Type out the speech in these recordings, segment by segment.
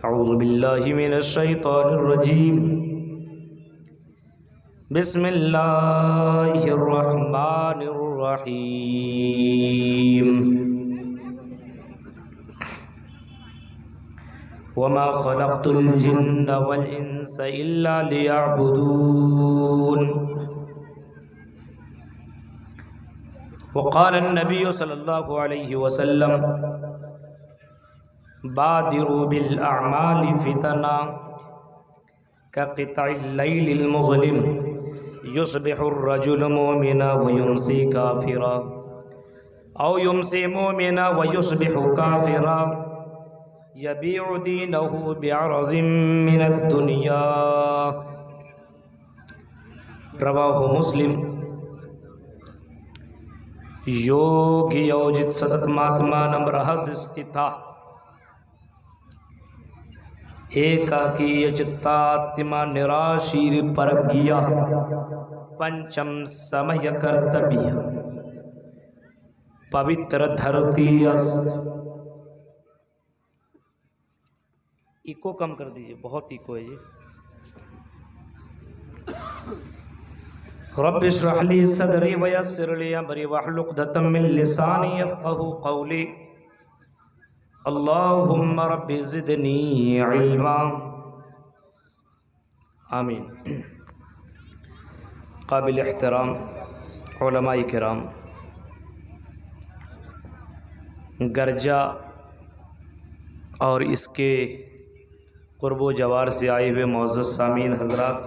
औज़ु बिल्लाहि मिनश शैतानिर रजीम। बिस्मिल्लाहिर रहमानिर रहीम। वमा खलक़तुल जिन्ना वल इंसा इल्ला लियअबुदून। वक़ाल अन्नबिय्यु सल्लल्लाहु अलैहि वसल्लम बादिरू बिल अअमालि फितना कक़ितइल लैलिल मुज़लिम युस्बिहुर रजुलु मुमिना व युमसी काफ़िरा औ युमसी मुमिना व युस्बिहु काफ़िरा यबीउ दीनहु बिअरज़िम मिनद दुनिया। रवाहु मुस्लिम। योग योजित सतत मात्मानं रहस्य स्थिता एकाकीय चित्तात्मा निराशीर परज्ञिया पंचम समय कर्तव्य पवित्र धरती अस्त। इको कम कर दीजिए, बहुत इको है जी। रब्बि इश्रह ली सदरी व यस्सिर ली अमरी वहलुल उक़दतम मिन लिसानी यफ़क़हू क़ौली। अल्लाहुम्मा रब्बि ज़िदनी इल्मा। आमीन। काबिल एहतराम उलमाए किराम, गर्जा और इसके क़ुर्बो जवार से आए हुए मुअज़्ज़ज़ सामीन हज़रात,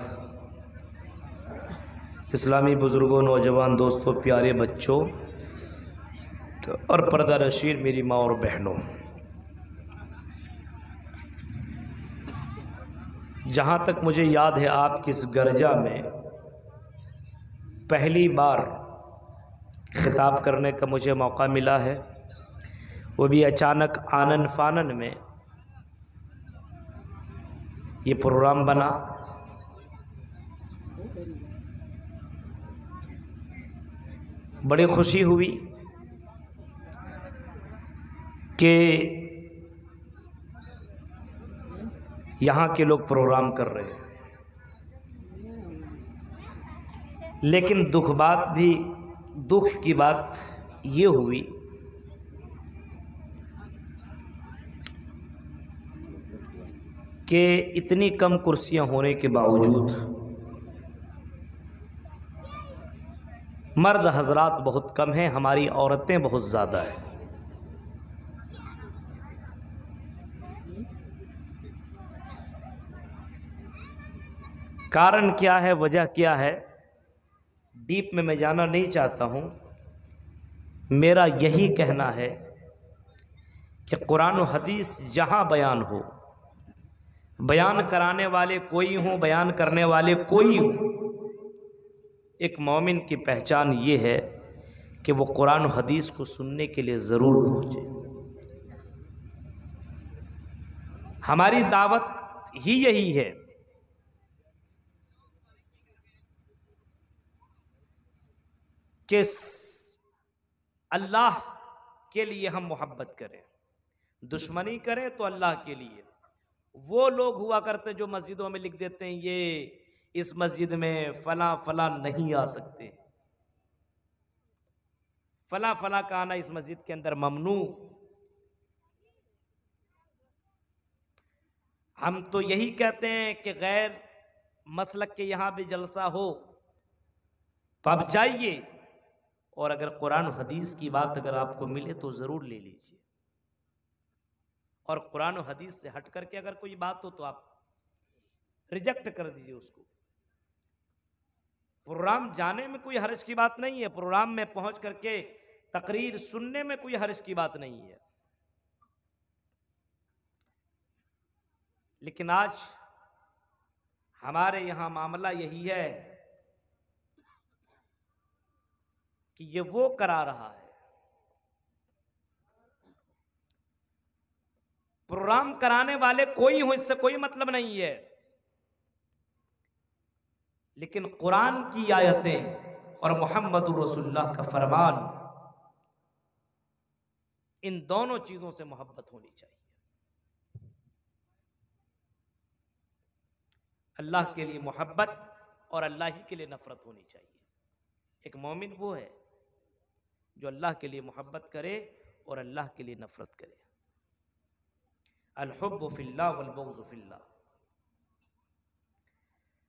इस्लामी बुज़ुर्गों, नौजवान दोस्तों, प्यारे बच्चों और पर्दा नशीन मेरी माँ और बहनों, जहाँ तक मुझे याद है आपकी इस गर्जा में पहली बार खिताब करने का मुझे मौका मिला है, वो भी अचानक आनन फानन में ये प्रोग्राम बना। बड़ी खुशी हुई कि यहाँ के लोग प्रोग्राम कर रहे हैं, लेकिन दुख की बात ये हुई कि इतनी कम कुर्सियाँ होने के बावजूद मर्द हजरात बहुत कम हैं, हमारी औरतें बहुत ज़्यादा हैं। कारण क्या है, वजह क्या है, डीप में मैं जाना नहीं चाहता हूँ। मेरा यही कहना है कि कुरान और हदीस जहाँ बयान हो, बयान कराने वाले कोई हों, बयान करने वाले कोई हों, एक मोमिन की पहचान ये है कि वो कुरान और हदीस को सुनने के लिए ज़रूर पहुँचे। हमारी दावत ही यही है कि अल्लाह के लिए हम मोहब्बत करें, दुश्मनी करें तो अल्लाह के लिए। वो लोग हुआ करते जो मस्जिदों में लिख देते हैं ये इस मस्जिद में फला फला नहीं आ सकते, फला फला का आना इस मस्जिद के अंदर ममनू। हम तो यही कहते हैं कि गैर मसलक के यहाँ भी जलसा हो तो आप जाइए, और अगर कुरान हदीस की बात अगर आपको मिले तो ज़रूर ले लीजिए, और कुरान हदीस से हट करके अगर कोई बात हो तो आप रिजेक्ट कर दीजिए उसको। प्रोग्राम जाने में कोई हर्ज की बात नहीं है, प्रोग्राम में पहुंच करके तकरीर सुनने में कोई हर्ज की बात नहीं है। लेकिन आज हमारे यहाँ मामला यही है कि ये वो करा रहा है, प्रोग्राम कराने वाले कोई हो, इससे कोई मतलब नहीं है, लेकिन कुरान की आयतें और मुहम्मदुर रसूलुल्लाह का फरमान, इन दोनों चीजों से मोहब्बत होनी चाहिए। अल्लाह के लिए मोहब्बत और अल्लाह ही के लिए नफ़रत होनी चाहिए। एक मोमिन वो है जो अल्लाह के लिए मोहब्बत करे और अल्लाह के लिए नफ़रत करे। अल-हुब्बु फिल्लाह वल बुग़्ज़ु फिल्लाह।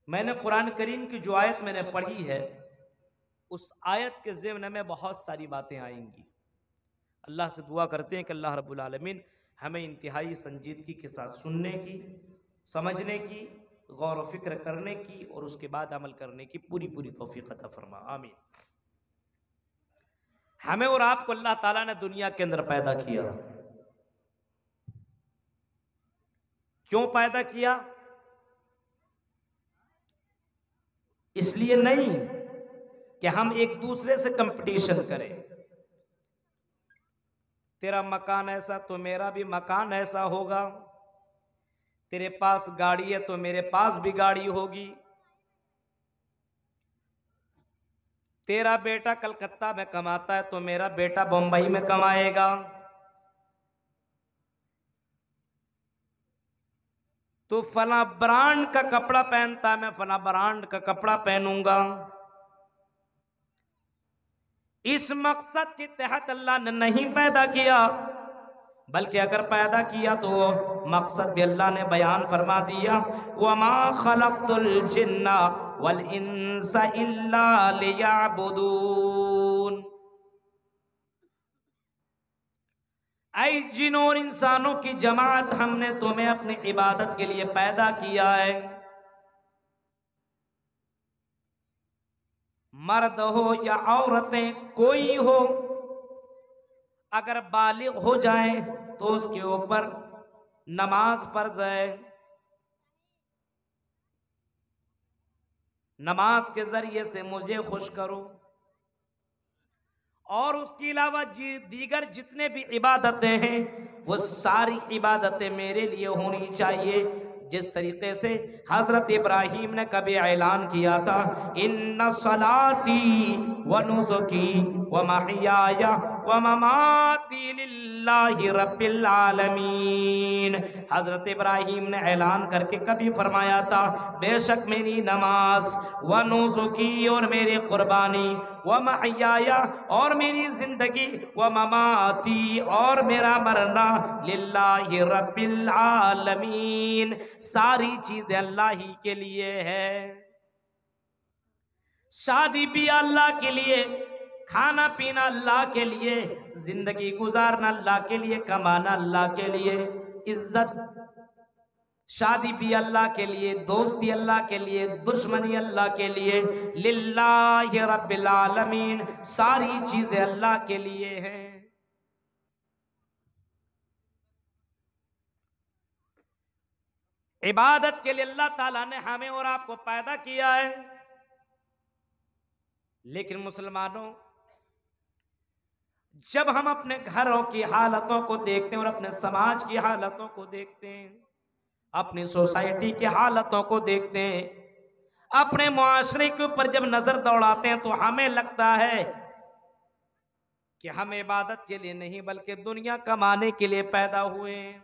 मैंने कुरान करीम की जो आयत मैंने पढ़ी है, उस आयत के ज़िम्न में बहुत सारी बातें आएंगी। अल्लाह से दुआ करते हैं कि अल्लाह रब्बुल आलमीन हमें इंतहाई संजीदगी के साथ सुनने की, समझने की, गौर व फिक्र करने की और उसके बाद अमल करने की पूरी पूरी तौफीक अता फरमा, आमीन। हमें और आपको अल्लाह ताला ने दुनिया के अंदर पैदा किया। क्यों पैदा किया? इसलिए नहीं कि हम एक दूसरे से कंपटीशन करें। तेरा मकान ऐसा तो मेरा भी मकान ऐसा होगा, तेरे पास गाड़ी है तो मेरे पास भी गाड़ी होगी, तेरा बेटा कलकत्ता में कमाता है तो मेरा बेटा बंबई में कमाएगा, तो फला ब्रांड का कपड़ा पहनता है मैं फला ब्रांड का कपड़ा पहनूंगा। इस मकसद के तहत अल्लाह ने नहीं पैदा किया, बल्कि अगर पैदा किया तो वो मकसद भी अल्लाह ने बयान फरमा दिया, वमा खलक़तुल जिन्ना वल इंसा इल्ला लियअबुदून। ऐ जिन और इंसानों की जमात, हमने तुम्हें अपनी इबादत के लिए पैदा किया है। मर्द हो या औरतें, कोई हो, अगर बालिग हो जाए तो उसके ऊपर नमाज फर्ज है। नमाज के जरिए से मुझे खुश करो, और उसके अलावा दीगर जितने भी इबादतें हैं वो सारी इबादतें मेरे लिए होनी चाहिए। जिस तरीके से हजरत इब्राहीम ने कभी ऐलान किया था, इन्ना सलाती व नुसुकी व महयाया व ममाती लिल्लाहि रब्बिल आलमीन। हजरत इब्राहीम ने ऐलान करके कभी फरमाया था, बेशक मेरी नमाज व नुसुकी और मेरी कुर्बानी व महयाया और मेरी जिंदगी व ममाती और मेरा मरना लिल्लाहि रब्बिल आलमीन, सारी चीजें अल्लाह ही के लिए है। शादी भी अल्लाह के लिए, खाना पीना अल्लाह के लिए, जिंदगी गुजारना अल्लाह के लिए, कमाना अल्लाह के लिए, इज्जत शादी भी अल्लाह के लिए, दोस्ती अल्लाह के लिए, दुश्मनी अल्लाह के लिए, लिल्लाहि रब्बिल आलमीन, सारी चीजें अल्लाह के लिए हैं। इबादत के लिए अल्लाह ताला ने हमें और आपको पैदा किया है। लेकिन मुसलमानों, जब हम अपने घरों की हालतों को देखते हैं और अपने समाज की हालतों को देखते हैं, अपनी सोसाइटी की हालतों को देखते हैं, अपने मुआशरे के ऊपर जब नजर दौड़ाते हैं, तो हमें लगता है कि हम इबादत के लिए नहीं बल्कि दुनिया कमाने के लिए पैदा हुए हैं।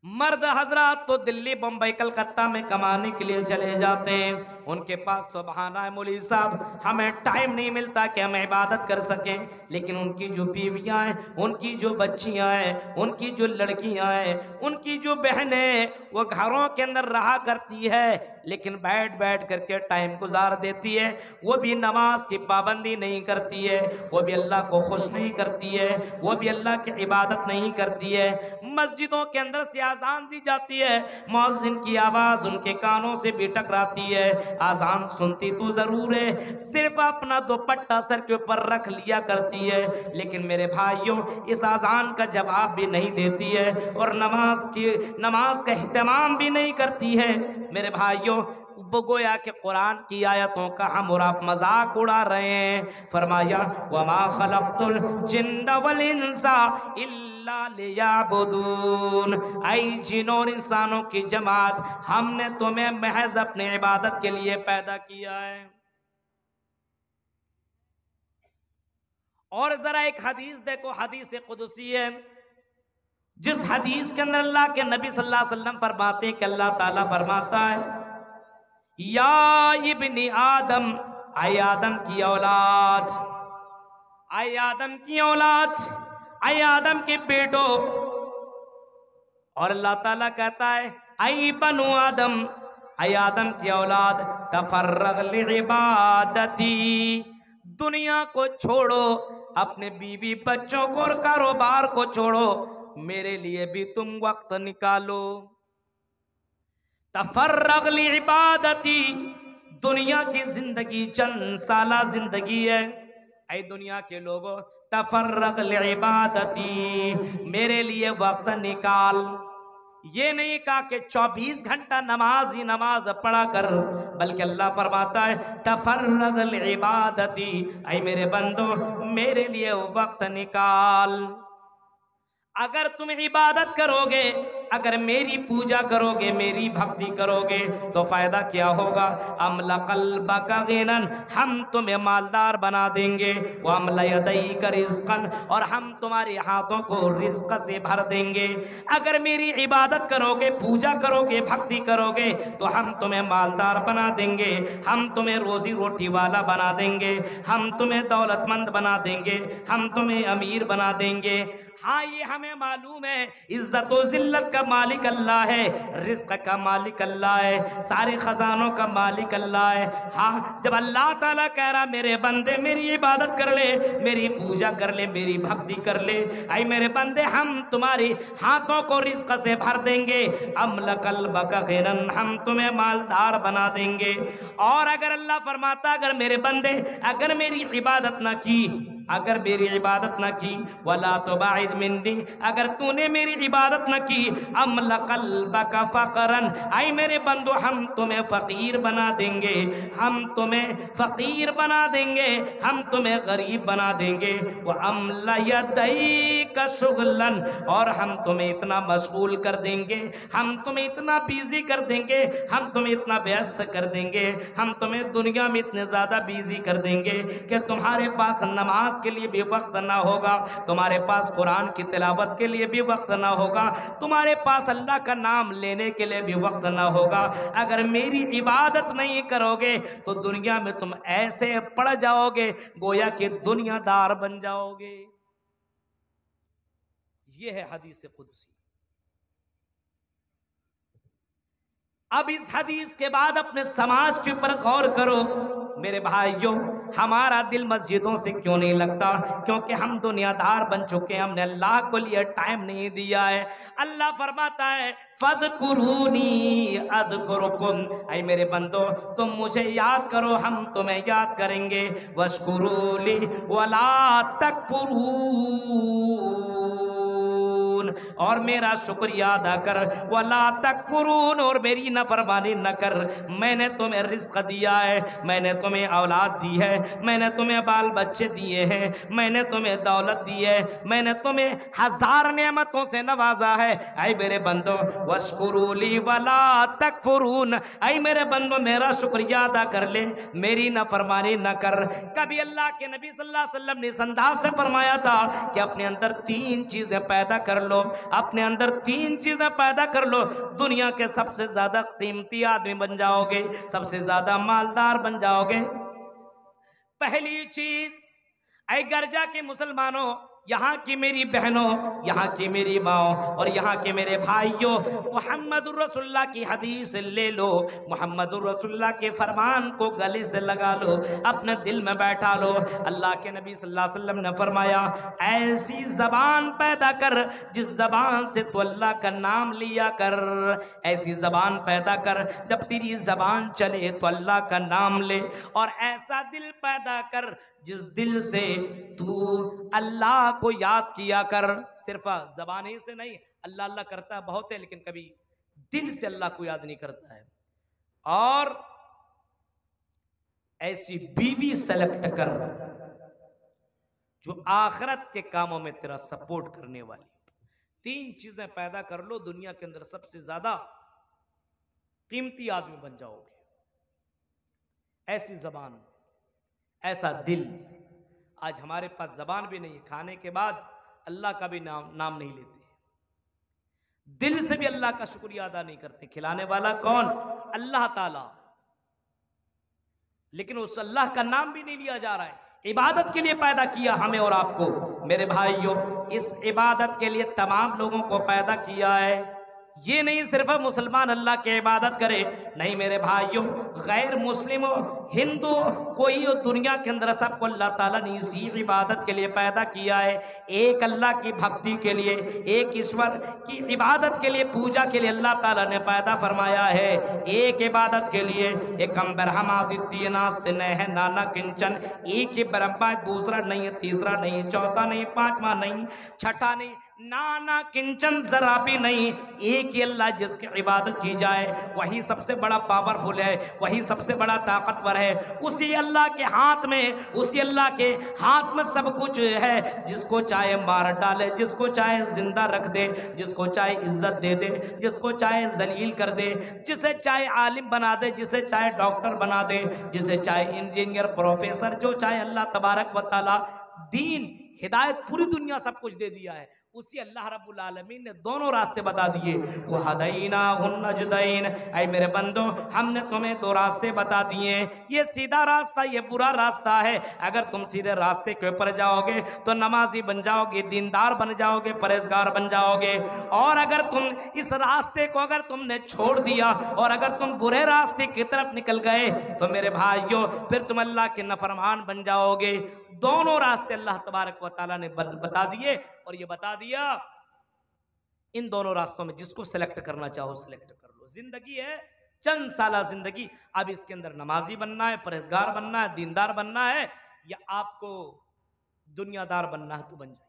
मर्द हजरात तो दिल्ली बम्बई कलकत्ता में कमाने के लिए चले जाते हैं, उनके पास तो बहाना है, मौलवी साहब हमें टाइम नहीं मिलता कि हम इबादत कर सकें। लेकिन उनकी जो बीवियां हैं, उनकी जो बच्चियां हैं, उनकी जो लड़कियां हैं, उनकी जो बहनें हैं, वो घरों के अंदर रहा करती है, लेकिन बैठ बैठ करके टाइम गुजार देती है। वो भी नमाज की पाबंदी नहीं करती है, वो भी अल्लाह को खुश नहीं करती है, वो भी अल्लाह की इबादत नहीं करती है। मस्जिदों के अंदर से आजान दी जाती है, मुअज्जिन की आवाज उनके कानों से भी टकराती है, आजान सुनती तो जरूर है, सिर्फ अपना दुपट्टा सर के ऊपर रख लिया करती है, लेकिन मेरे भाइयों इस आजान का जवाब भी नहीं देती है और नमाज का एहतमाम भी नहीं करती है। मेरे भाइयों, गोया के कुरान की आयतों का हम और आप मजाक उड़ा रहे हैं। फरमाया, वमा खलक़तुल जिन्ना वल इंसा इल्ला लियअबुदून। ऐ जिन और इंसानों की जमात, हमने तुम्हें महज अपनी इबादत के लिए पैदा किया है। और जरा एक हदीस देखो, हदीस कुदसी है, जिस हदीस के अंदर अल्लाह के नबी सल्लल्लाहु अलैहि वसल्लम फरमाते हैं कि अल्लाह ताला फरमाता है, या इब्नी आदम, आए आदम की औलाद, आए आदम की औलाद, आए आदम के बेटो। और अल्लाह ताला कहता है, आई बनु आदम, आई आदम की औलाद, तफर्रग लिइबादती, दुनिया को छोड़ो, अपने बीवी बच्चों को और कारोबार को छोड़ो, मेरे लिए भी तुम वक्त निकालो। तफर्रग लिइबादती, दुनिया की जिंदगी चंद साला जिंदगी है। ऐ दुनिया के लोगों, तफर्रग लिइबादती, मेरे लिए वक्त निकाल। ये नहीं कहा कि 24 घंटा नमाज ही नमाज पढ़ा कर, बल्कि अल्लाह फरमाता है तफर्रग लिइबादती, ऐ मेरे बंदो मेरे लिए वक्त निकाल। अगर तुम इबादत करोगे, अगर मेरी पूजा करोगे, मेरी भक्ति करोगे, तो फायदा क्या होगा? अमला कल्बका गिनन, हम तुम्हें मालदार बना देंगे। वो अमला यदैका रिज़्क़न, और हम तुम्हारे हाथों को रिज़्क़ से भर देंगे। अगर मेरी इबादत करोगे, पूजा करोगे, भक्ति करोगे, तो हम तुम्हें मालदार बना देंगे, हम तुम्हें रोजी रोटी वाला बना देंगे, हम तुम्हें दौलतमंद बना देंगे, हम तुम्हें अमीर बना देंगे। हाँ, ये हमें मालूम है, इज्जत और जिल्लत का मालिक अल्लाह है, रिज़्क़ का मालिक अल्लाह है, सारे खजानों का मालिक अल्लाह है। हाँ, जब अल्लाह ताला कह रहा मेरे बंदे मेरी इबादत कर ले, मेरी पूजा कर ले, मेरी भक्ति कर ले, आई मेरे बंदे हम तुम्हारे हाथों को रिज़्क़ से भर देंगे, अमला कल्बका गिनन, हम तुम्हें मालदार बना देंगे। और अगर अल्लाह फरमाता अगर मेरे बंदे अगर मेरी इबादत ना की, अगर मेरी इबादत न की, वला तुबाइद मिन्नी, अगर तूने मेरी इबादत न की, अमला कल्बका फकरन, आई मेरे बंदो हम तुम्हें फकीर बना देंगे, हम तुम्हें फकीर बना देंगे, हम तुम्हें गरीब बना देंगे। वह अमला यदैका शुगलन, और हम तुम्हें इतना मशगूल कर देंगे, हम तुम्हें इतना बिजी कर देंगे, हम तुम्हें इतना व्यस्त कर देंगे, हम तुम्हें दुनिया में इतने ज्यादा बिजी कर देंगे कि तुम्हारे पास नमाज के लिए भी वक्त ना होगा, तुम्हारे पास कुरान की तिलावत के लिए भी वक्त ना होगा, तुम्हारे पास अल्लाह का नाम लेने के लिए भी वक्त ना होगा। अगर मेरी इबादत नहीं करोगे तो दुनिया में तुम ऐसे पड़ जाओगे गोया कि दुनियादार बन जाओगे। ये है हदीस कुदसी। अब इस हदीस के बाद अपने समाज के ऊपर गौर करो मेरे भाइयों, हमारा दिल मस्जिदों से क्यों नहीं लगता? क्योंकि हम दुनियादार बन चुके हैं, हमने अल्लाह को लिए टाइम नहीं दिया है। अल्लाह फरमाता है फज़कुरूनी अज़कुरुकुम, ऐ मेरे बंदो तुम मुझे याद करो, हम तुम्हें याद करेंगे। वश्कुरूली वला तकफुरून, और मेरा शुक्रिया अदा कर, वला तकफुरून, और मेरी नफरमानी न कर। मैंने तुम्हें रिज़्क़ दिया है, मैंने तुम्हें औलाद दी है, मैंने तुम्हें बाल बच्चे दिए हैं, मैंने तुम्हें दौलत दी है, मैंने तुम्हें हजार नेमतों से नवाजा है। ऐ मेरे बंदो वश्कुरूली वला तकफुरून, ऐ मेरे बंदो मेरा शुक्रिया अदा कर ले, मेरी नफरमानी न कर। कभी अल्लाह के नबी सल्लल्लाहु अलैहि वसल्लम ने इस अंदाज से फरमाया था कि अपने अंदर 3 चीजें पैदा कर लो, अपने अंदर 3 चीजें पैदा कर लो, दुनिया के सबसे ज्यादा कीमती आदमी बन जाओगे, सबसे ज्यादा मालदार बन जाओगे। पहली चीज, ऐ गर्जा के मुसलमानों, यहाँ की मेरी बहनों, यहाँ की मेरी माओ और यहाँ के मेरे भाइयों, मुहम्मदुर रसूलुल्लाह की हदीस ले लो, मुहम्मदुर रसूलुल्लाह के फरमान को गले से लगा लो, अपने दिल में बैठा लो। अल्लाह के नबी सल्लल्लाहु अलैहि वसल्लम ने फरमाया ऐसी जबान पैदा कर जिस जबान से तू अल्लाह का नाम लिया कर, ऐसी जबान पैदा कर जब तेरी जबान चले तो अल्लाह का नाम ले, और ऐसा दिल पैदा कर जिस दिल से तू अल्लाह को याद किया कर। सिर्फ जबान ही से नहीं, अल्लाह अल्लाह करता है बहुत है, लेकिन कभी दिल से अल्लाह को याद नहीं करता है। और ऐसी बीवी सेलेक्ट कर जो आखिरत के कामों में तेरा सपोर्ट करने वाली। 3 चीजें पैदा कर लो, दुनिया के अंदर सबसे ज्यादा कीमती आदमी बन जाओगे। ऐसी जबान, ऐसा दिल। आज हमारे पास जबान भी नहीं, खाने के बाद अल्लाह का भी नाम नहीं लेते। दिल से भी अल्लाह का शुक्रिया अदा नहीं करते। खिलाने वाला कौन? अल्लाह ताला। लेकिन उस अल्लाह का नाम भी नहीं लिया जा रहा है। इबादत के लिए पैदा किया हमें और आपको। मेरे भाइयों, इस इबादत के लिए तमाम लोगों को पैदा किया है। ये नहीं सिर्फ मुसलमान अल्लाह की इबादत करे, नहीं मेरे भाइयों, गैर मुस्लिम हिंदू कोई दुनिया के अंदर सबको अल्लाह ताला ने इसी इबादत के लिए पैदा किया है। एक अल्लाह की भक्ति के लिए, एक ईश्वर की इबादत के लिए, पूजा के लिए अल्लाह ताला ने पैदा फरमाया है। एक इबादत के लिए एकम ब्रह्मादित्य नास्ति न है नाना किंचन, एक ही ब्रह्मा, दूसरा नहीं है, तीसरा नहीं, चौथा नहीं, पांचवा नहीं, छठा नहीं, नाना किंचन जरा भी नहीं। एक ही अल्लाह जिसकी इबादत की जाए वही सबसे बड़ा पावरफुल है, वही सबसे बड़ा ताकतवर है। उसी अल्लाह के हाथ में, उसी अल्लाह के हाथ में सब कुछ है। जिसको चाहे मार डाले, जिसको चाहे जिंदा रख दे, जिसको चाहे इज्जत दे दे, जिसको चाहे जलील कर दे, जिसे चाहे आलिम बना दे, जिसे चाहे डॉक्टर बना दे, जिसे चाहे इंजीनियर, प्रोफेसर, जो चाहे अल्लाह तबारक व तआला दीन, हिदायत, पूरी दुनिया सब कुछ दे दिया है। उसी अल्लाह रब्बुल आलमीन ने दोनों रास्ते बता दिए। वो हदैना नजदैन, ऐ मेरे बंदो, हमने तुम्हें दो रास्ते बता दिए। ये सीधा रास्ता, ये बुरा रास्ता है। अगर तुम सीधे रास्ते के ऊपर जाओगे तो नमाजी बन जाओगे, दीनदार बन जाओगे, परहेजगार बन जाओगे। और अगर तुम इस रास्ते को अगर तुमने छोड़ दिया और अगर तुम बुरे रास्ते की तरफ निकल गए तो मेरे भाइयों फिर तुम अल्लाह के नफरमान बन जाओगे। दोनों रास्ते अल्लाह तबारक व तआला ने बता दिए और ये बता दिया इन दोनों रास्तों में जिसको सिलेक्ट करना चाहो सिलेक्ट कर लो। जिंदगी है चंद साला जिंदगी, अब इसके अंदर नमाजी बनना है, परहेजगार बनना है, दीनदार बनना है, या आपको दुनियादार बनना है तो बन जाइए।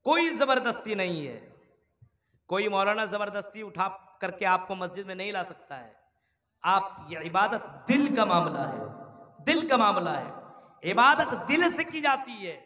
कोई जबरदस्ती नहीं है, कोई मौलाना जबरदस्ती उठा करके आपको मस्जिद में नहीं ला सकता है। आप ये इबादत दिल का मामला है, दिल का मामला है, इबादत दिल से की जाती है।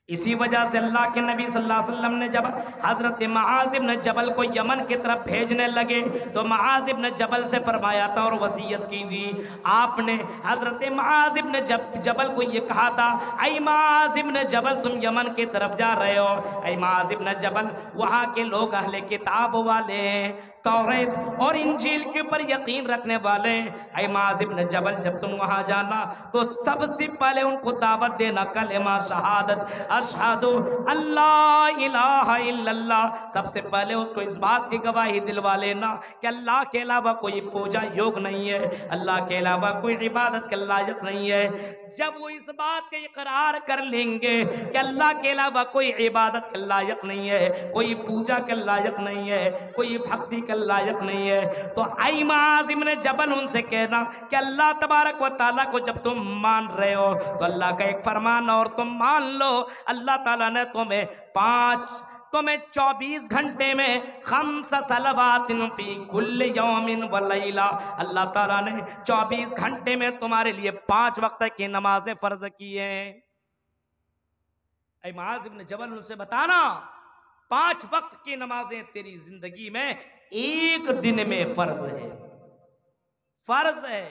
इसी वजह से अल्लाह के नबी सल्लल्लाहु अलैहि वसल्लम ने जब हजरत मुआज़ इब्न जबल को यमन की तरफ भेजने लगे तो मुआज़ इब्न जबल से फरमाया था और वसीयत की थी। आपने हजरत मुआज़ इब्न जबल को ये कहा था, ऐ मुआज़ इब्न जबल तुम यमन की तरफ जा रहे हो, ऐ मुआज़ इब्न जबल वहाँ के लोग अहले किताब वाले हैं, तौरात और इंजील के ऊपर यकीन रखने वाले। ऐ मुआज़ इब्न जबल जब तुम वहां जाना तो सबसे पहले उनको दावत देना कलेमा शहादत, अशहदु अल्ला इलाहा इल्लल्लाह। सबसे पहले उसको इस बात की गवाही दिलवा लेना कि अल्लाह के अलावा कोई पूजा योग नहीं है, अल्लाह के अलावा कोई इबादत के लायक नहीं है। जब वो इस बात का इकरार कर लेंगे कि अल्लाह के अलावा कोई इबादत के लायक नहीं है, कोई पूजा के लायक नहीं है, कोई भक्ति के लायक नहीं है, तो ऐ मुआज़ इब्न जबल उनसे कहना कि अल्लाह तबारक व तआला को जब तुम मान रहे हो तो अल्लाह का एक फरमान और तुम मान लो, अल्लाह ताला ने तुम्हें 24 घंटे में खम्स सलवातिन फी कुल्ल यौमिन व लैला, अल्लाह ताला ने 24 घंटे में तुम्हारे लिए 5 वक्त की नमाजें फर्ज की हैं। ऐ मुआज़ इब्न जबल उनसे बताना 5 वक्त की नमाजें तेरी जिंदगी में एक दिन में फर्ज है, फर्ज है।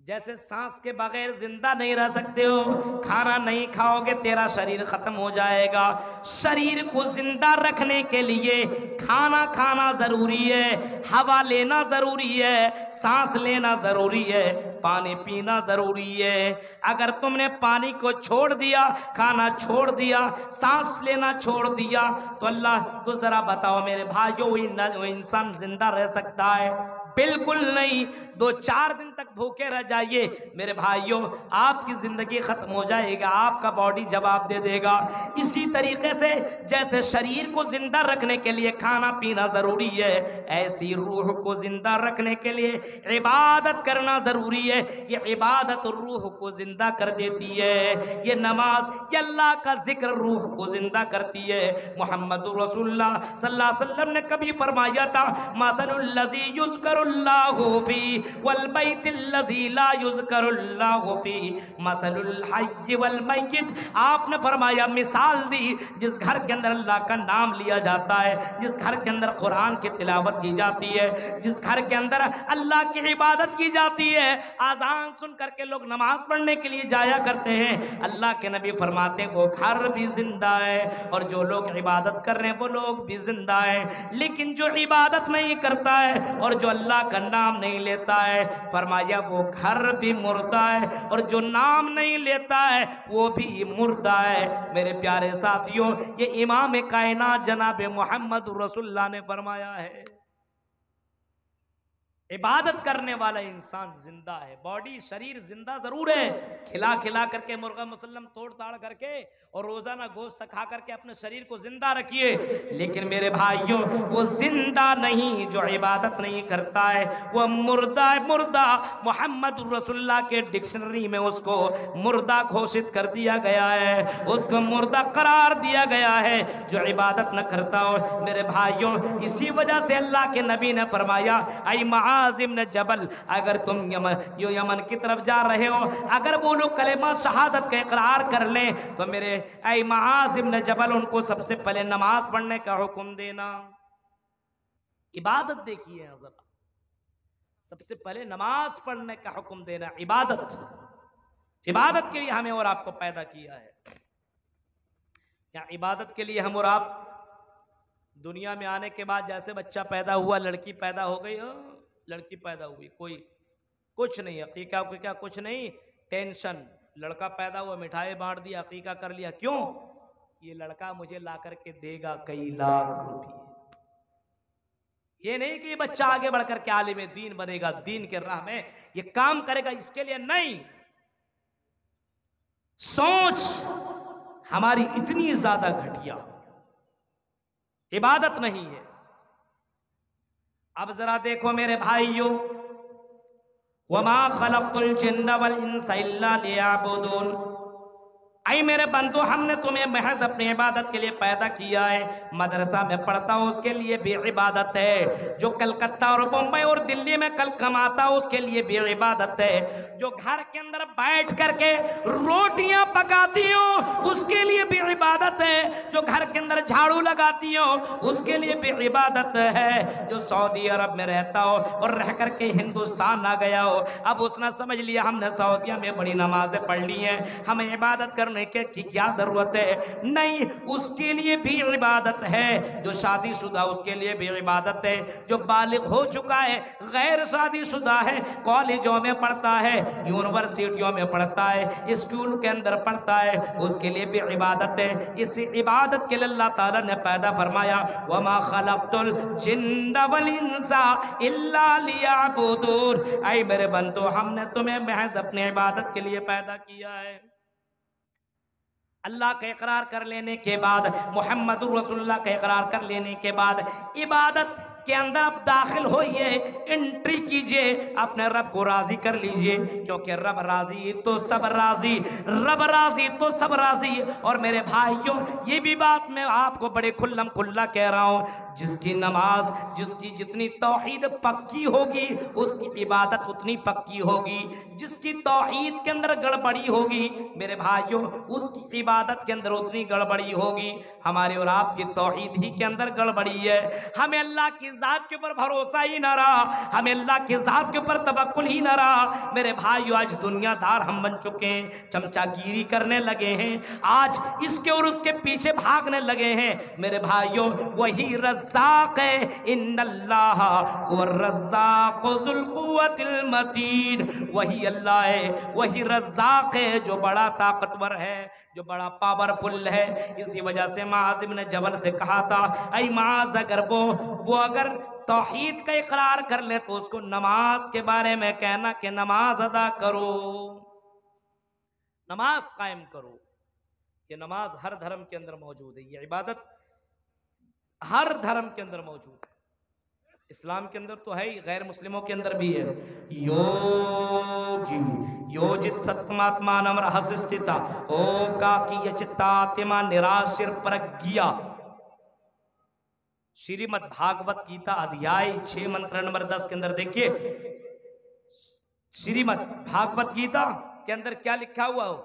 जैसे सांस के बगैर जिंदा नहीं रह सकते हो, खाना नहीं खाओगे तेरा शरीर खत्म हो जाएगा। शरीर को जिंदा रखने के लिए खाना खाना जरूरी है, हवा लेना जरूरी है, सांस लेना जरूरी है, पानी पीना जरूरी है। अगर तुमने पानी को छोड़ दिया, खाना छोड़ दिया, सांस लेना छोड़ दिया तो अल्लाह तो जरा बताओ मेरे भाइयों वो इंसान जिंदा रह सकता है? बिल्कुल नहीं। 2-4 दिन तक भूखे रह जाइए मेरे भाइयों, आपकी जिंदगी खत्म हो जाएगा, आपका बॉडी जवाब दे देगा। इसी तरीके से जैसे शरीर को जिंदा रखने के लिए खाना पीना जरूरी है, ऐसी रूह को जिंदा रखने के लिए इबादत करना जरूरी है। ये इबादत रूह को जिंदा कर देती है। ये नमाज, ये अल्लाह का जिक्र रूह को जिंदा करती है। मुहम्मद रसूलुल्लाह सल्लल्लाहु अलैहि वसल्लम ने कभी फरमाया था, मसलुल लज़ी युज़करुल्लाहु फी वल बैतिल्लज़ी ला युज़करुल्लाहु फ़ीही मसलुल हय्य वल मय्यित। आपने फरमाया मिसाल दी, जिस घर के अंदर अल्लाह का नाम लिया जाता है, जिस घर के अंदर कुरान की तिलावत की जाती है, जिस घर के अंदर अल्लाह की इबादत की जाती है, आजान सुन करके लोग नमाज पढ़ने के लिए जाया करते हैं, अल्लाह के नबी फरमाते हैं वो घर भी जिंदा है और जो लोग इबादत कर रहे हैं वो लोग भी जिंदा है। लेकिन जो इबादत नहीं करता है और जो अल्लाह का नाम नहीं लेता है, फरमाया वो घर भी मुर्दा है और जो नाम नहीं लेता है वो भी मुर्दा है। मेरे प्यारे साथियों, ये इमाम कायनात जनाब मोहम्मद रसूलुल्लाह ने फरमाया है, इबादत करने वाला इंसान जिंदा है। बॉडी शरीर जिंदा जरूर है, खिला खिला करके मुर्गा मुसल्लम तोड़ ताड़ करके और रोजाना गोश्त खा करके अपने शरीर को जिंदा रखिए, लेकिन मेरे भाइयों वो जिंदा नहीं जो इबादत नहीं करता है, वो मुर्दा है। मुर्दा मोहम्मद रसूलुल्लाह के डिक्शनरी में उसको मुर्दा घोषित कर दिया गया है, उसको मुर्दा करार दिया गया है जो इबादत न करता हो। मेरे भाइयों, इसी वजह से अल्लाह के नबी ने फरमाया, आई मुआज़ इब्न जबल, अगर तुम यमन की तरफ जा रहे हो, अगर वो लोग कलेमा शहादत का इकरार कर लें तो मेरे ऐ मुआज़ इब्न जबल उनको सबसे पहले नमाज पढ़ने का हुक्म देना। इबादत देखिए हज़रत, सबसे पहले नमाज पढ़ने का हुक्म देना। इबादत के लिए हमें और आपको पैदा किया है, या इबादत के लिए हम और आप दुनिया में आने के बाद जैसे बच्चा पैदा हुआ, लड़की पैदा हो गई, लड़की पैदा हुई, कोई कुछ नहीं, अकीका उकीका कुछ नहीं, टेंशन। लड़का पैदा हुआ, मिठाई बांट दिया, अकीका कर लिया, क्यों? ये लड़का मुझे ला करके देगा कई लाख रुपए। ये नहीं कि बच्चा आगे बढ़ करके आलिम दीन बनेगा, दीन के राह में ये काम करेगा, इसके लिए नहीं। सोच हमारी इतनी ज्यादा घटिया, इबादत नहीं है। अब जरा देखो मेरे भाइयों, वमा खलक़तुल जिन्ना वल इंसा इल्ला लियअबुदून, आई मेरे बंदो, हमने तुम्हें महज अपनी इबादत के लिए पैदा किया है। मदरसा में पढ़ता हो उसके लिए भी इबादत है, जो कलकत्ता और बम्बई और दिल्ली में कल कमाता हो उसके लिए भी इबादत है, जो घर के अंदर बैठ करके रोटियां पकाती हो उसके लिए भी इबादत है, जो घर के अंदर झाड़ू लगाती हो उसके लिए भी इबादत है, जो सऊदी अरब में रहता हो और रह करके हिंदुस्तान आ गया हो, अब उसने समझ लिया हमने सऊदिया में बड़ी नमाजें पढ़ ली हैं, हमें इबादत करने की क्या जरूरत है, नहीं, उसके लिए भी इबादत है। जो शादीशुदा उसके लिए भी इबादत है, जो बालिग हो चुका है, गैर शादीशुदा है, कॉलेजों में पढ़ता है, यूनिवर्सिटियों में पढ़ता है, स्कूल के अंदर पढ़ता है, उसके लिए भी इबादत है। इस इबादत के लिए अल्लाह ताला ने पैदा फरमाया, वमा खलक़तुल जिन्ना वल इंसा इल्ला लियअबुदून, ऐ मेरे बंदो, हमने तुम्हें महज अपनी इबादत के लिए पैदा किया है। अल्लाह का इकरार कर लेने के बाद, मोहम्मद रसूलुल्लाह का इकरार कर लेने के बाद इबादत के अंदर आप दाखिल होइए, एंट्री कीजिए, अपने रब को राजी कर लीजिए, क्योंकि रब राजी तो सब राजी, रब राजी तो सब राजी। और मेरे भाइयों, ये भी बात मैं आपको बड़े खुल्लम खुल्ला कह रहा हूँ, जिसकी नमाज, जिसकी जितनी तौहीद पक्की होगी उसकी इबादत उतनी पक्की होगी, जिसकी तौहीद के अंदर गड़बड़ी होगी मेरे भाइयों उसकी इबादत के अंदर उतनी गड़बड़ी होगी। हमारे और आपकी तौहीद ही के अंदर गड़बड़ी है, हमें अल्लाह की जात के ऊपर भरोसा ही ना रहा, हमें अल्लाह की जात के ऊपर तवक्कुल ही ना रहा। मेरे भाइयों, आज दुनियादार हम बन चुके हैं, चमचागिरी करने लगे हैं, आज इसके और उसके पीछे भागने लगे हैं। मेरे भाइयों, वही रज़्ज़ाक़ है, इन्नल्लाह हुवर्रज़्ज़ाक़ु ज़ुल क़ुव्वतिल मतीन, वही अल्लाह है, वही रज़्ज़ाक़ है जो बड़ा ताकतवर है, जो बड़ा पावरफुल है। इसी वजह से मुआज़ इब्न जबल से कहा था, ऐ मुआज़, अगर वो अगर तौहीद का इकरार कर ले तो उसको नमाज के बारे में कहना कि नमाज अदा करो, नमाज कायम करो। ये नमाज हर धर्म के अंदर मौजूद है, ये इबादत हर धर्म के अंदर मौजूद है, इस्लाम के अंदर तो है ही, गैर मुस्लिमों के अंदर भी है। योगी योजित सत्मात्मानम रहस्यस्थिता ओ का की यचितात्मा निराशिर प्रज्ञा, श्रीमद् भागवत गीता अध्याय 6 मंत्र नंबर 10 के अंदर देखिए, श्रीमद् भागवत गीता के अंदर क्या लिखा हुआ हो?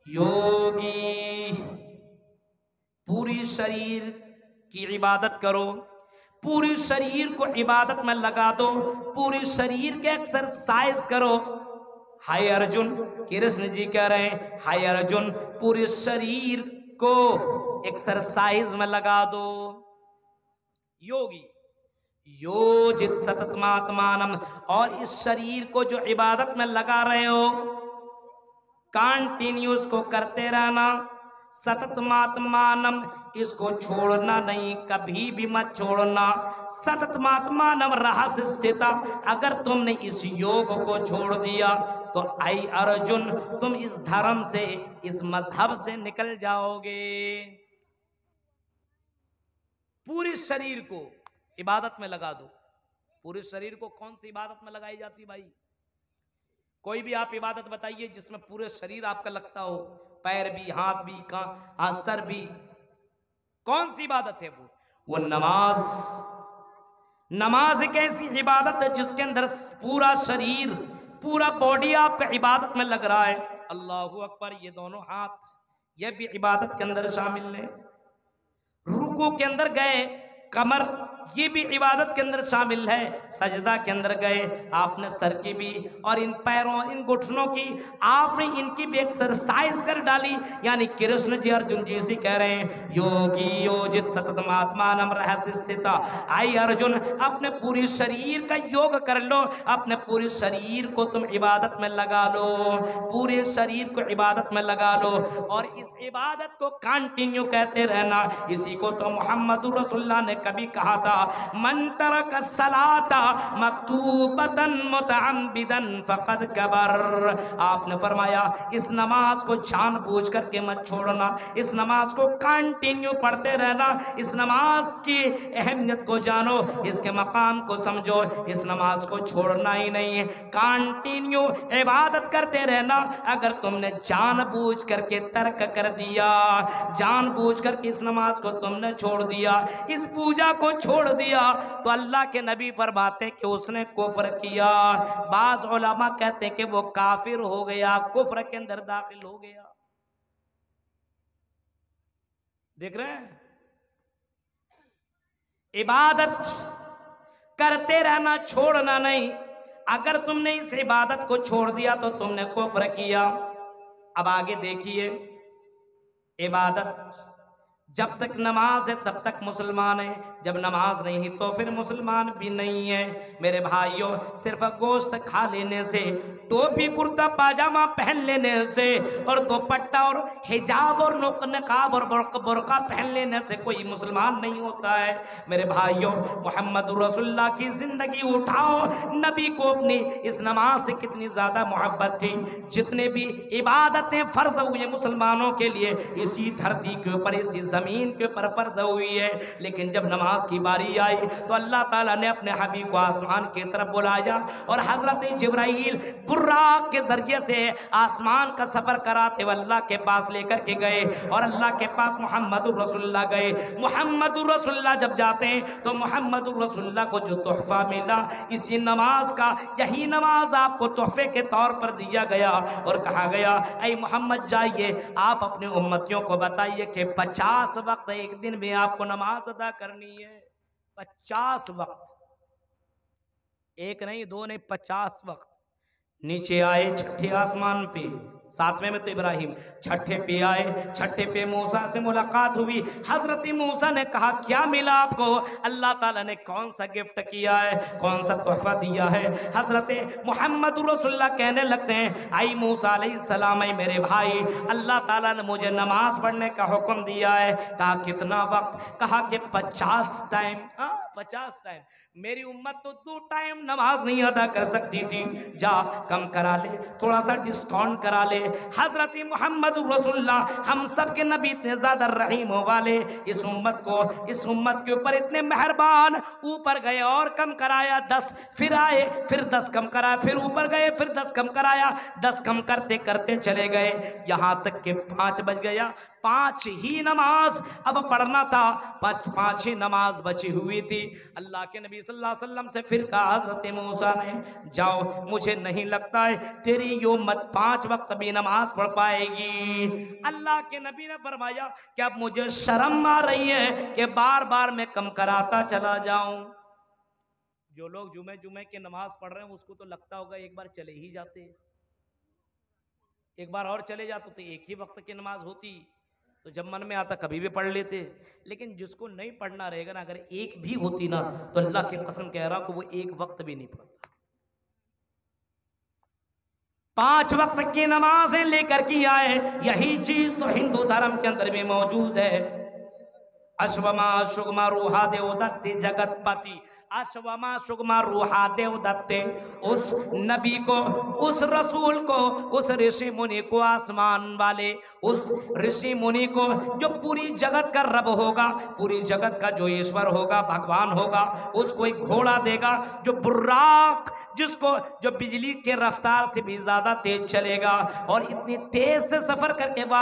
योगी पूरी शरीर की इबादत करो, पूरी शरीर को इबादत में लगा दो, पूरी शरीर के एक्सरसाइज करो। हाय अर्जुन, कृष्ण जी कह रहे हैं हाय अर्जुन पूरे शरीर को एक्सरसाइज में लगा दो। योगी योजित सततमात्मानम, और इस शरीर को जो इबादत में लगा रहे हो कंटिन्यूस को करते रहना। सततमात्मानम, इसको छोड़ना नहीं, कभी भी मत छोड़ना। सततमात्मानम रहस्य स्थिता, अगर तुमने इस योग को छोड़ दिया तो आई अर्जुन तुम इस धर्म से, इस मजहब से निकल जाओगे। पूरे शरीर को इबादत में लगा दो। पूरे शरीर को कौन सी इबादत में लगाई जाती भाई? कोई भी आप इबादत बताइए जिसमें पूरे शरीर आपका लगता हो, पैर भी, हाथ भी, सर भी। कौन सी इबादत है वो नमाज। नमाज एक ऐसी इबादत है जिसके अंदर पूरा शरीर, पूरा बॉडी आपका इबादत में लग रहा है। अल्लाहू अकबर, ये दोनों हाथ ये भी इबादत के अंदर शामिल है। रुकू के अंदर गए, कमर ये भी इबादत के अंदर शामिल है। सजदा के अंदर गए, आपने सर की भी और इन पैरों, इन घुटनों की, आपने इनकी भी एक्सरसाइज कर डाली। यानी कृष्ण जी अर्जुन जी से कह रहे हैं योगी योजित सततमात्मानम रहस्य स्थिता। आई अर्जुन अपने पूरी शरीर का योग कर लो, अपने पूरे शरीर को तुम इबादत में लगा लो, पूरे शरीर को इबादत में लगा लो और इस इबादत को कंटिन्यू कहते रहना। इसी को तो मोहम्मद रसूलुल्लाह ने कभी कहा था, मन तरक सलाता मक्तूबतन मुतअम्मिदन फक़द कबर। आपने फरमाया इस नमाज को जानबूझ करके मत छोड़ना, इस नमाज को कंटिन्यू पढ़ते रहना, इस नमाज की अहमियत को जानो, इसके मकाम को समझो, इस नमाज को छोड़ना ही नहीं है, कंटिन्यू इबादत करते रहना। अगर तुमने जानबूझ करके तर्क कर दिया, जानबूझ करके इस नमाज को तुमने छोड़ दिया, इस पूजा को छोड़ दिया, तो अल्लाह के नबी फरमाते कि उसने कुफ्र किया। बाज उलमा कहते कि वो काफिर हो गया, कुफ्र के अंदर दाखिल हो गया। देख रहे हैं, इबादत करते रहना, छोड़ना नहीं। अगर तुमने इस इबादत को छोड़ दिया तो तुमने कुफ्र किया। अब आगे देखिए, इबादत जब तक नमाज है तब तक मुसलमान है, जब नमाज नहीं तो फिर मुसलमान भी नहीं है। मेरे भाइयों, सिर्फ गोश्त खा लेने से, टोपी कुर्ता पाजामा पहन लेने से और दुपट्टा और हिजाब और नकाब और बुर्का पहन लेने से कोई मुसलमान नहीं होता है। मेरे भाइयों, मोहम्मद रसूलुल्लाह की जिंदगी उठाओ, नबी को अपनी इस नमाज से कितनी ज्यादा मोहब्बत थी। जितने भी इबादतें फर्ज हुई मुसलमानों के लिए इसी धरती के ऊपर, इसी जमीन के ऊपर फर्ज हुई है, लेकिन जब नमाज की बारी आई तो अल्लाह ताला ने अपने हबीब को आसमान की तरफ बुलाया और हजरत जिब्राइल बुर्राक के जरिए से आसमान का सफर कराते हुए अल्लाह के पास लेकर के गए और अल्लाह के पास मोहम्मद रसूलुल्लाह गए। मोहम्मद रसूलुल्लाह जब जाते हैं तो मोहम्मद रसूलुल्लाह को जो तोहफा मिला इसी नमाज का, यही नमाज आपको तोहफे के तौर पर दिया गया और कहा गया, ऐ मोहम्मद जाइए आप अपने उम्मतियों को बताइए कि 50 वक्त एक दिन में आपको नमाज अदा करनी है। 50 वक्त, एक नहीं, दो नहीं, 50 वक्त। नीचे आए छठे आसमान पे, सातवें में तो इब्राहिम, छठे पे आए, छठे पे मूसा से मुलाकात हुई। हजरत मूसा ने कहा क्या मिला आपको? अल्लाह ताला ने कौन सा गिफ्ट किया है, कौन सा तोहफा दिया है? हजरत मोहम्मद रसूलुल्लाह कहने लगते हैं, आई मूसा अलैहिस्सलाम, आई मेरे भाई, अल्लाह ताला ने मुझे नमाज पढ़ने का हुक्म दिया है। कहा कितना वक्त? कहा कि 50 टाइम। 50 टाइम। मेरी उम्मत तो 2 टाइम नमाज नहीं अदा कर सकती थी, जा कम करा ले, थोड़ा सा डिस्काउंट करा ले। हजरत मोहम्मद रसूलुल्लाह हम सब के नबी इतने ज्यादा रहीम वाले, इस उम्मत के ऊपर इतने मेहरबान, ऊपर गए और कम कराया 10, फिर आए फिर 10 कम कराया, फिर ऊपर गए फिर 10 कम कराया, 10 कम करते करते चले गए, यहां तक के 5 बज गया। 5 ही नमाज अब पढ़ना था, 5 ही नमाज बची हुई थी। अल्लाह के नबी सल्लल्लाहु अलैहि वसल्लम से फिर कहा हजरत मूसा ने, जाओ, मुझे नहीं लगता है तेरी ये उम्मत 5 वक्त भी नमाज पढ़ पाएगी। अल्लाह के नबी ने फरमाया कि अब मुझे शर्म आ रही है कि बार बार मैं कम कराता चला जाऊं। जो लोग जुमे जुमे के नमाज पढ़ रहे हैं उसको तो लगता होगा एक बार चले ही जाते, एक बार और चले जाते तो एक ही वक्त की नमाज होती, तो जब मन में आता कभी भी पढ़ लेते। लेकिन जिसको नहीं पढ़ना रहेगा ना, अगर एक भी होती ना, तो अल्लाह की कसम कह रहा हूं कि वो एक वक्त भी नहीं पढ़ता। 5 वक्त की नमाजें लेकर के आए। यही चीज तो हिंदू धर्म के अंदर भी मौजूद है। अश्वमा सुगमा रूहा देव दत्ते जगतपति, अश्वमा सुगमा रूहा देव दत्ते, उस नबी को, उस रसूल को, उस ऋषि मुनि को, आसमान वाले उस ऋषि मुनि को जो पूरी जगत का रब होगा, पूरी जगत का जो ईश्वर होगा, भगवान होगा, उसको एक घोड़ा देगा जो बुर्राक, जिसको जो बिजली के रफ्तार से भी ज्यादा तेज चलेगा और इतनी तेज से सफर करके वह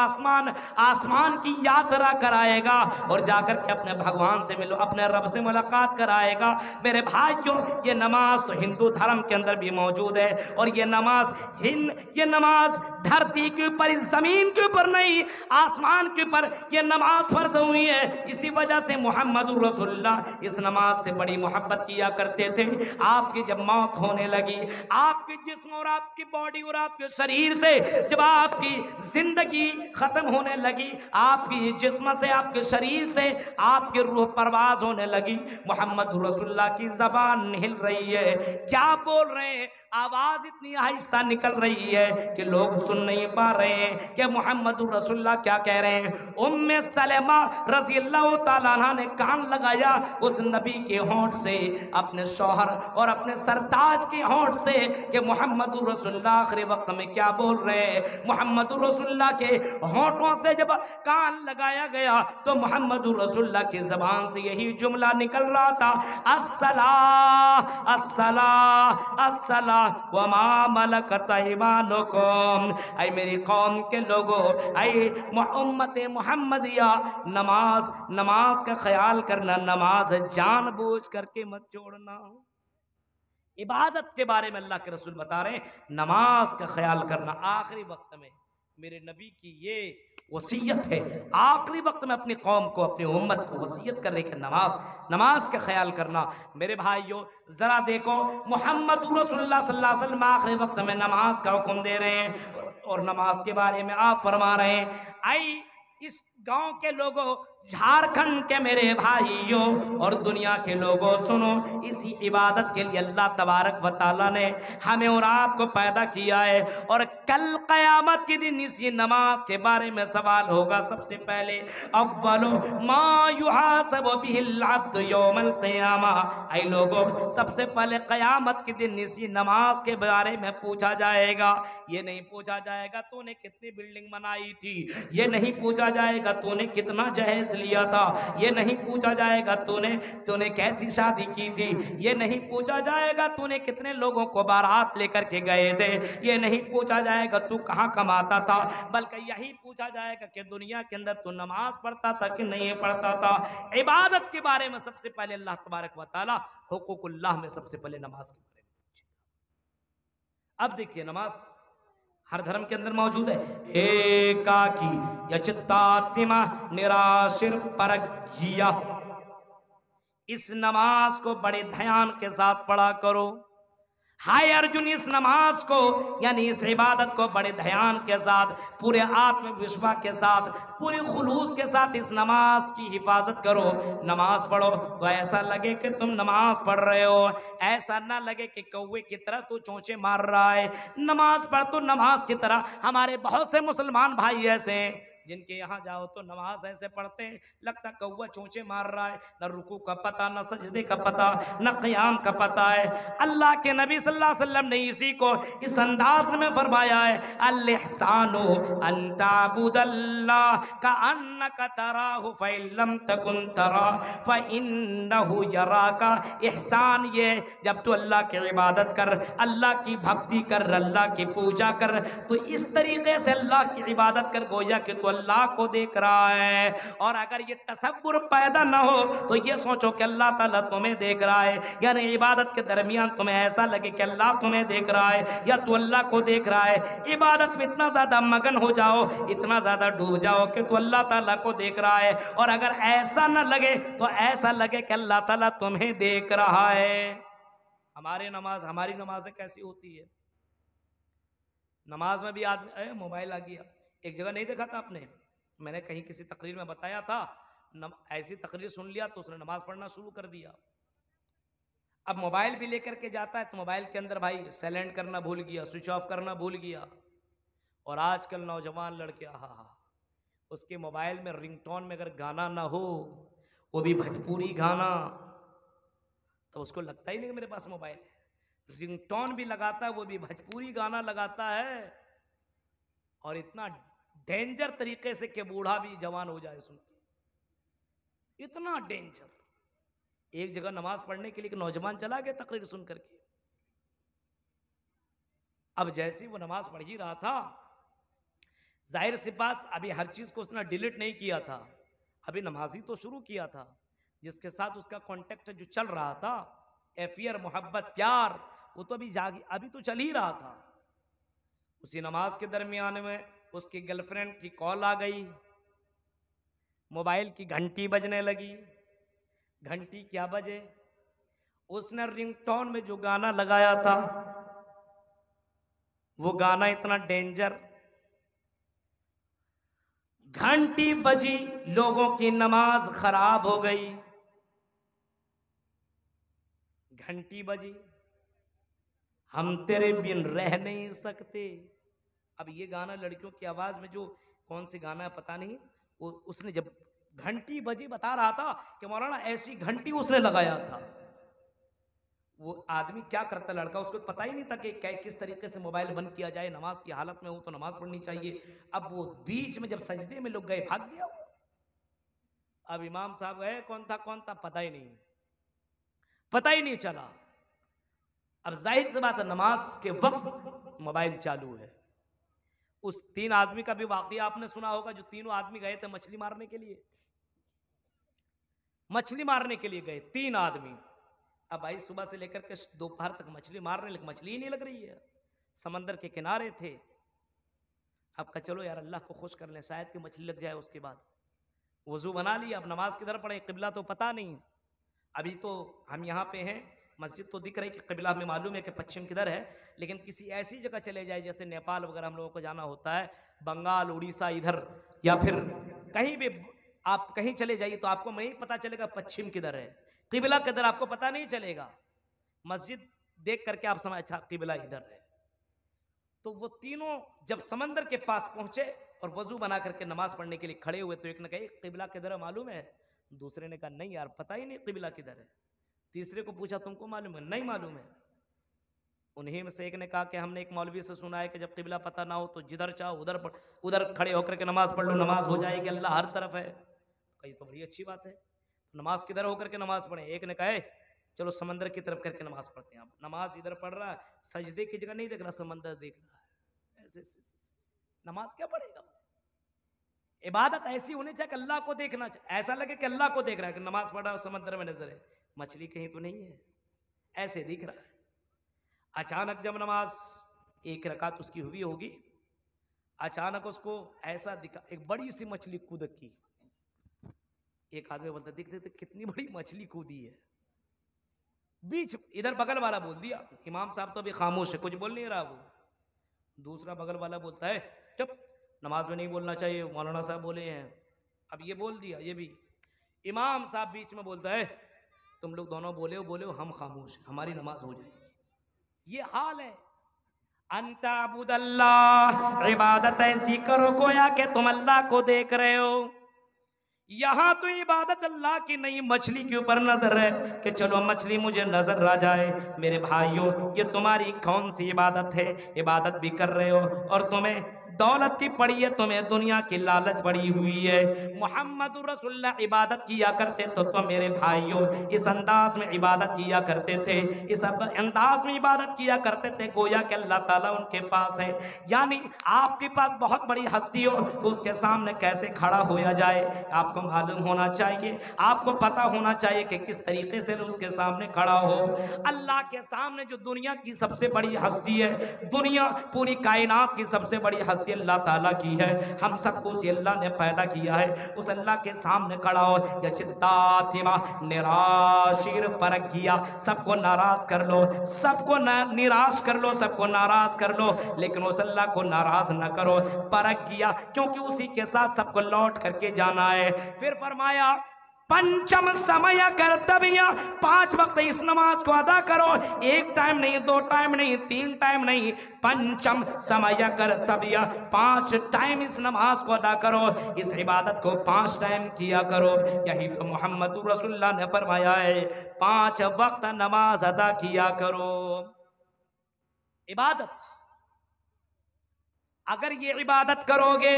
आसमान की यात्रा कराएगा और जाकर के अपने भगवान से मिलो, अपने रब से मुलाकात कराएगा। मेरे भाइयों, ये नमाज तो हिंदू धर्म के अंदर भी मौजूद है और ये नमाज धरती के ऊपर, इस जमीन के ऊपर नहीं, आसमान के ऊपर ये नमाज फर्ज हुई है। इसी वजह से मोहम्मद रसूलुल्लाह इस नमाज से बड़ी मोहब्बत किया करते थे। आपकी जब मौत होने लगी, आपके जिस्म और आपकी बॉडी और आपके शरीर से जब आपकी जिंदगी खत्म होने लगी, आपकी जिस्म से, आपके शरीर से आपकी रूह परवाज होने लगी, मोहम्मद रसूलुल्लाह की जबान हिल रही है, क्या बोल रहे हैं, आवाज इतनी आहिस्ता निकल रही है कि लोग सुन नहीं पा रहे हैं कि मोहम्मद रसूलुल्लाह क्या कह रहे हैं। उम्मे सलेमा रज़ियल्लाहु ताला अन्हा ने कान लगाया उस नबी के होंठ से, अपने शौहर और अपने सरताज के होंठ से, कि मोहम्मद रसूलुल्लाह आखिरी वक्त में क्या बोल रहे हैं। मोहम्मद रसूलुल्लाह के होंठों से जब कान लगाया गया तो मोहम्मद रसूलुल्लाह की जबान से यही जुमला निकल रहा था, अस्सला अस्सला अस्सला वमा मलकत ऐमानुकुम। ऐ मेरी कौम के लोगों, ऐ उम्मत मुहम्मदिया, नमाज का ख्याल करना, नमाज जानबूझ करके मत छोड़ना। इबादत के बारे में अल्लाह के रसूल बता रहे हैं, नमाज का ख्याल करना आखिरी वक्त में। मेरे नबी की ये वसीयत है, आखिरी वक्त में अपनी कौम को, अपनी उम्मत को वसीयत कर रहे कि नमाज का ख्याल करना। मेरे भाइयों, जरा देखो, मोहम्मद रसूलुल्लाह सल्लल्लाहु अलैहि वसल्लम आखिरी वक्त में नमाज का हुक्म दे रहे हैं और नमाज के बारे में आप फरमा रहे हैं, आई इस गांव के लोगों, झारखंड के मेरे भाइयों और दुनिया के लोगों, सुनो, इसी इबादत के लिए अल्लाह तबारक व तआला ने हमें और आपको पैदा किया है और कल क़यामत के दिन इसी नमाज के बारे में सवाल होगा। सबसे पहले अव्वलु मा युहासबु बिहिल अब्दु यौमल क़ियामा, ऐ लोगों, सबसे पहले क़यामत के दिन इसी नमाज के बारे में पूछा जाएगा। ये नहीं पूछा जाएगा तूने कितनी बिल्डिंग बनाई थी, ये नहीं पूछा जाएगा तूने कितना जहेज लिया था, ये नहीं पूछा जाएगा तूने कैसी शादी की थी, ये नहीं पूछा जाएगा तूने कितने लोगों को बारात लेकर के गए थे, ये नहीं पूछा जाएगा तू कहाँ कमाता था, बल्कि यही पूछा जाएगा कि दुनिया के अंदर तू नमाज पढ़ता था कि नहीं पढ़ता था। इबादत के बारे में सबसे पहले अल्लाह तबारक व तआला हुकूकुल्लाह में सबसे पहले नमाज के बारे में पूछेगा। अब देखिए, नमाज हर धर्म के अंदर मौजूद है। एकाकी यचित्तात्मा निराशिर परज्ञिया, इस नमाज को बड़े ध्यान के साथ पढ़ा करो। हाय अर्जुन, इस नमाज को यानी इस इबादत को बड़े ध्यान के साथ, पूरे आत्मविश्वास के साथ, पूरे खुलूस के साथ इस नमाज की हिफाजत करो। नमाज पढ़ो तो ऐसा लगे कि तुम नमाज पढ़ रहे हो, ऐसा ना लगे कि कौवे की तरह तू चोंचे मार रहा है। नमाज पढ़ तो नमाज की तरह। हमारे बहुत से मुसलमान भाई ऐसे हैं जिनके यहाँ जाओ तो नमाज ऐसे पढ़ते हैं, लगता कौवा चोंचे मार रहा है, न रुकू का पता, न सजदे का पता, न क़याम का पता है। अल्लाह के नबी सल्लल्लाहु अलैहि वसल्लम ने इसी को इस अंदाज में फरमाया है, अल इहसानु अन ताबुदल्लाह कअन्नका तराहु फ़इल्लम तकुन तरा फ़इन्नहु यराका। इहसान ये, जब तू अल्लाह की इबादत कर, अल्लाह की भक्ति कर, अल्लाह की पूजा कर, तो इस तरीके से अल्लाह की इबादत कर गोया कि तू अल्लाह को देख रहा है। और अगर ये तसव्वुर पैदा ना हो तो ये सोचो कि अल्लाह ताला तुम्हें देख रहा है, यानी इबादत के दरमियान तुम्हें ऐसा लगे कि अल्लाह तुम्हें देख रहा है या तू अल्लाह को देख रहा है। इबादत में इतना ज्यादा मगन हो जाओ, इतना ज्यादा डूब जाओ कि तू अल्लाह ताला को देख रहा है। और अगर ऐसा ना लगे तो ऐसा लगे कि अल्लाह ताला तुम्हें देख रहा है। हमारी नमाजें कैसी होती है? नमाज में भी आदमी मोबाइल आ गया। एक जगह नहीं देखा था आपने, मैंने कहीं किसी तकरीर में बताया था, ऐसी तकरीर सुन लिया तो उसने नमाज पढ़ना शुरू कर दिया। अब मोबाइल भी लेकर के जाता है तो मोबाइल के अंदर भाई साइलेंट करना भूल गया, स्विच ऑफ करना भूल गया। और आजकल नौजवान लड़के उसके मोबाइल में रिंगटोन में अगर गाना ना हो, वो भी भोजपुरी गाना, तो उसको लगता ही नहीं कि मेरे पास मोबाइल है। रिंगटोन भी लगाता है, वो भी भोजपुरी गाना लगाता है। और इतना डेंजर तरीके से कि बूढ़ा भी जवान हो जाए सुन, इतना डेंजर। एक जगह नमाज पढ़ने के लिए एक नौजवान चला गया तकरीर सुन करके। अब जैसे वो नमाज पढ़ ही रहा था, जाहिर सी बात अभी हर चीज को उसने डिलीट नहीं किया था, अभी नमाज ही तो शुरू किया था। जिसके साथ उसका कांटेक्ट जो चल रहा था, अफेयर, मोहब्बत, प्यार, वो तो अभी तो चल ही रहा था। उसी नमाज के दरमियान में उसकी गर्लफ्रेंड की कॉल आ गई, मोबाइल की घंटी बजने लगी। घंटी क्या बजे, उसने रिंगटोन में जो गाना लगाया था वो गाना इतना डेंजर, घंटी बजी, लोगों की नमाज खराब हो गई। घंटी बजी, हम तेरे बिन रह नहीं सकते। अब ये गाना लड़कियों की आवाज में जो कौन सी गाना है पता नहीं, वो उसने जब घंटी बजी बता रहा था कि मौलाना ऐसी घंटी उसने लगाया था। वो आदमी क्या करता, लड़का, उसको पता ही नहीं था कि किस तरीके से मोबाइल बंद किया जाए। नमाज की हालत में हो तो नमाज पढ़नी चाहिए। अब वो बीच में जब सजदे में लोग गए, भाग गया। अब इमाम साहब गए, कौन था पता ही नहीं चला। अब जाहिर सी बात है नमाज के वक्त मोबाइल चालू है। उस 3 आदमी का भी वाकया आपने सुना होगा, जो तीनों आदमी गए थे मछली मारने के लिए। मछली मारने के लिए गए 3 आदमी। अब भाई सुबह से लेकर के दोपहर तक मछली मार रहे, लेकिन मछली ही नहीं लग रही है। समंदर के किनारे थे। अब कहा चलो यार अल्लाह को खुश कर लें, शायद कि मछली लग जाए। उसके बाद वजू बना लिया, अब नमाज किधर पढ़े, किबला तो पता नहीं। अभी तो हम यहाँ पे हैं, मस्जिद तो दिख रही कि किबला हमें मालूम है कि पश्चिम किधर है, लेकिन किसी ऐसी जगह चले जाए जैसे नेपाल वगैरह हम लोगों को जाना होता है, बंगाल, उड़ीसा इधर, या फिर कहीं भी आप कहीं चले जाइए तो आपको नहीं पता चलेगा पश्चिम किधर है, किबला किधर, आपको पता नहीं चलेगा। मस्जिद देख करके आप समझ, अच्छा किबला इधर है। तो वो तीनों जब समंदर के पास पहुंचे और वजू बना करके नमाज पढ़ने के लिए खड़े हुए, तो एक ने कहा किबला किधर है मालूम है? दूसरे ने कहा नहीं यार पता ही नहीं किबला किधर है। तीसरे को पूछा तुमको मालूम है? नहीं मालूम है। उन्हीं में से एक ने कहा कि हमने एक मौलवी से सुना है कि जब किबला पता ना हो तो जिधर चाहो उधर खड़े होकर के नमाज पढ़ लो, नमाज हो जाएगी, अल्लाह हर तरफ है। कही तो बड़ी अच्छी बात है, नमाज किधर होकर के नमाज पढ़े? एक ने कहा चलो समंदर की तरफ करके नमाज पढ़ते हैं। आप नमाज इधर पढ़ रहा है, सजदे की जगह नहीं देख रहा, समंदर देख रहा है। ऐसे नमाज क्या पढ़ेगा? इबादत ऐसी होनी चाहिए कि अल्लाह को देखना चाहिए, ऐसा लगे कि अल्लाह को देख रहा है, कि नमाज पढ़ रहा है समंदर में नजर है, मछली कहीं तो नहीं है, ऐसे दिख रहा है। अचानक जब नमाज एक रकात उसकी हुई होगी, अचानक उसको ऐसा दिखा, एक बड़ी सी मछली कूद की। एक आदमी बोलता दिखते कितनी बड़ी मछली कूदी है। बीच इधर बगल वाला बोल दिया, इमाम साहब तो अभी खामोश है, कुछ बोल नहीं रहा। वो दूसरा बगल वाला बोलता है चुप, नमाज में नहीं बोलना चाहिए, मौलाना साहब बोले हैं। अब ये बोल दिया, ये भी। इमाम साहब बीच में बोलता है तुम लोग दोनों बोले हो, हम खामोश, हमारी नमाज हो जाएगी। ये हाल है। अंताबुदल्लाह, इबादत ऐसी करो गोया कि तुम अल्लाह को देख रहे हो। यहां तो इबादत अल्लाह की नहीं, मछली के ऊपर नजर है कि चलो मछली मुझे नजर आ जाए। मेरे भाइयों, ये तुम्हारी कौन सी इबादत है? इबादत भी कर रहे हो और तुम्हें दौलत की पड़ी है, तुम्हें दुनिया की लालच पड़ी हुई है। मोहम्मद रसूलुल्लाह इबादत किया करते तो मेरे भाइयों इस अंदाज में इबादत किया करते थे, इस अंदाज में इबादत किया करते थे गोया कि अल्लाह ताला उनके पास है। यानी आपके पास बहुत बड़ी हस्ती हो तो उसके सामने कैसे खड़ा होया जाए आपको मालूम होना चाहिए, आपको पता होना चाहिए कि किस तरीके से उसके सामने खड़ा हो। अल्लाह के सामने जो दुनिया की सबसे बड़ी हस्ती है, दुनिया पूरी कायनात की सबसे बड़ी हस्ती अल्लाह ताला की है, हम सबको उसी अल्लाह ने पैदा किया है, उस अल्लाह के सामने खड़ा हो या चित्तातिमा निराशीर पर किया, सबको नाराज कर लो, सबको निराश कर लो, सबको नाराज कर लो, लेकिन उस अल्लाह को नाराज ना करो, परख किया, क्योंकि उसी के साथ सबको लौट करके जाना है। फिर फरमाया पंचम समय कर्तव्य, 5 वक्त इस नमाज को अदा करो, 1 टाइम नहीं, 2 टाइम नहीं, 3 टाइम नहीं, पंचम समय कर्तव्य, 5 टाइम इस नमाज को अदा करो, इस इबादत को 5 टाइम किया करो। यही तो मोहम्मद रसूलुल्लाह ने फरमाया है, 5 वक्त नमाज अदा किया करो। इबादत, अगर ये इबादत करोगे,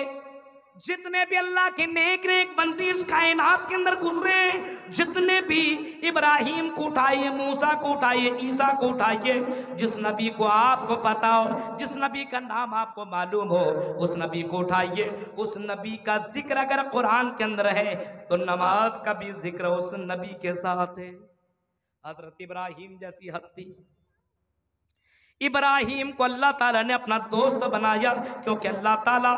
जितने भी अल्लाह के नेक नेक बंदी इस कायनात के अंदर गुजरे, जितने भी इब्राहिम को उठाइए, मूसा को उठाइए, ईसा को उठाइए, जिस नबी को आपको पता हो, जिस नबी का नाम आपको मालूम हो, उस नबी को उठाइए। उस नबी का जिक्र अगर कुरान के अंदर है तो नमाज का भी जिक्र उस नबी के साथ है। हजरत इब्राहिम जैसी हस्ती, इब्राहिम को अल्लाह ताला ने अपना दोस्त बनाया, क्योंकि अल्लाह ताला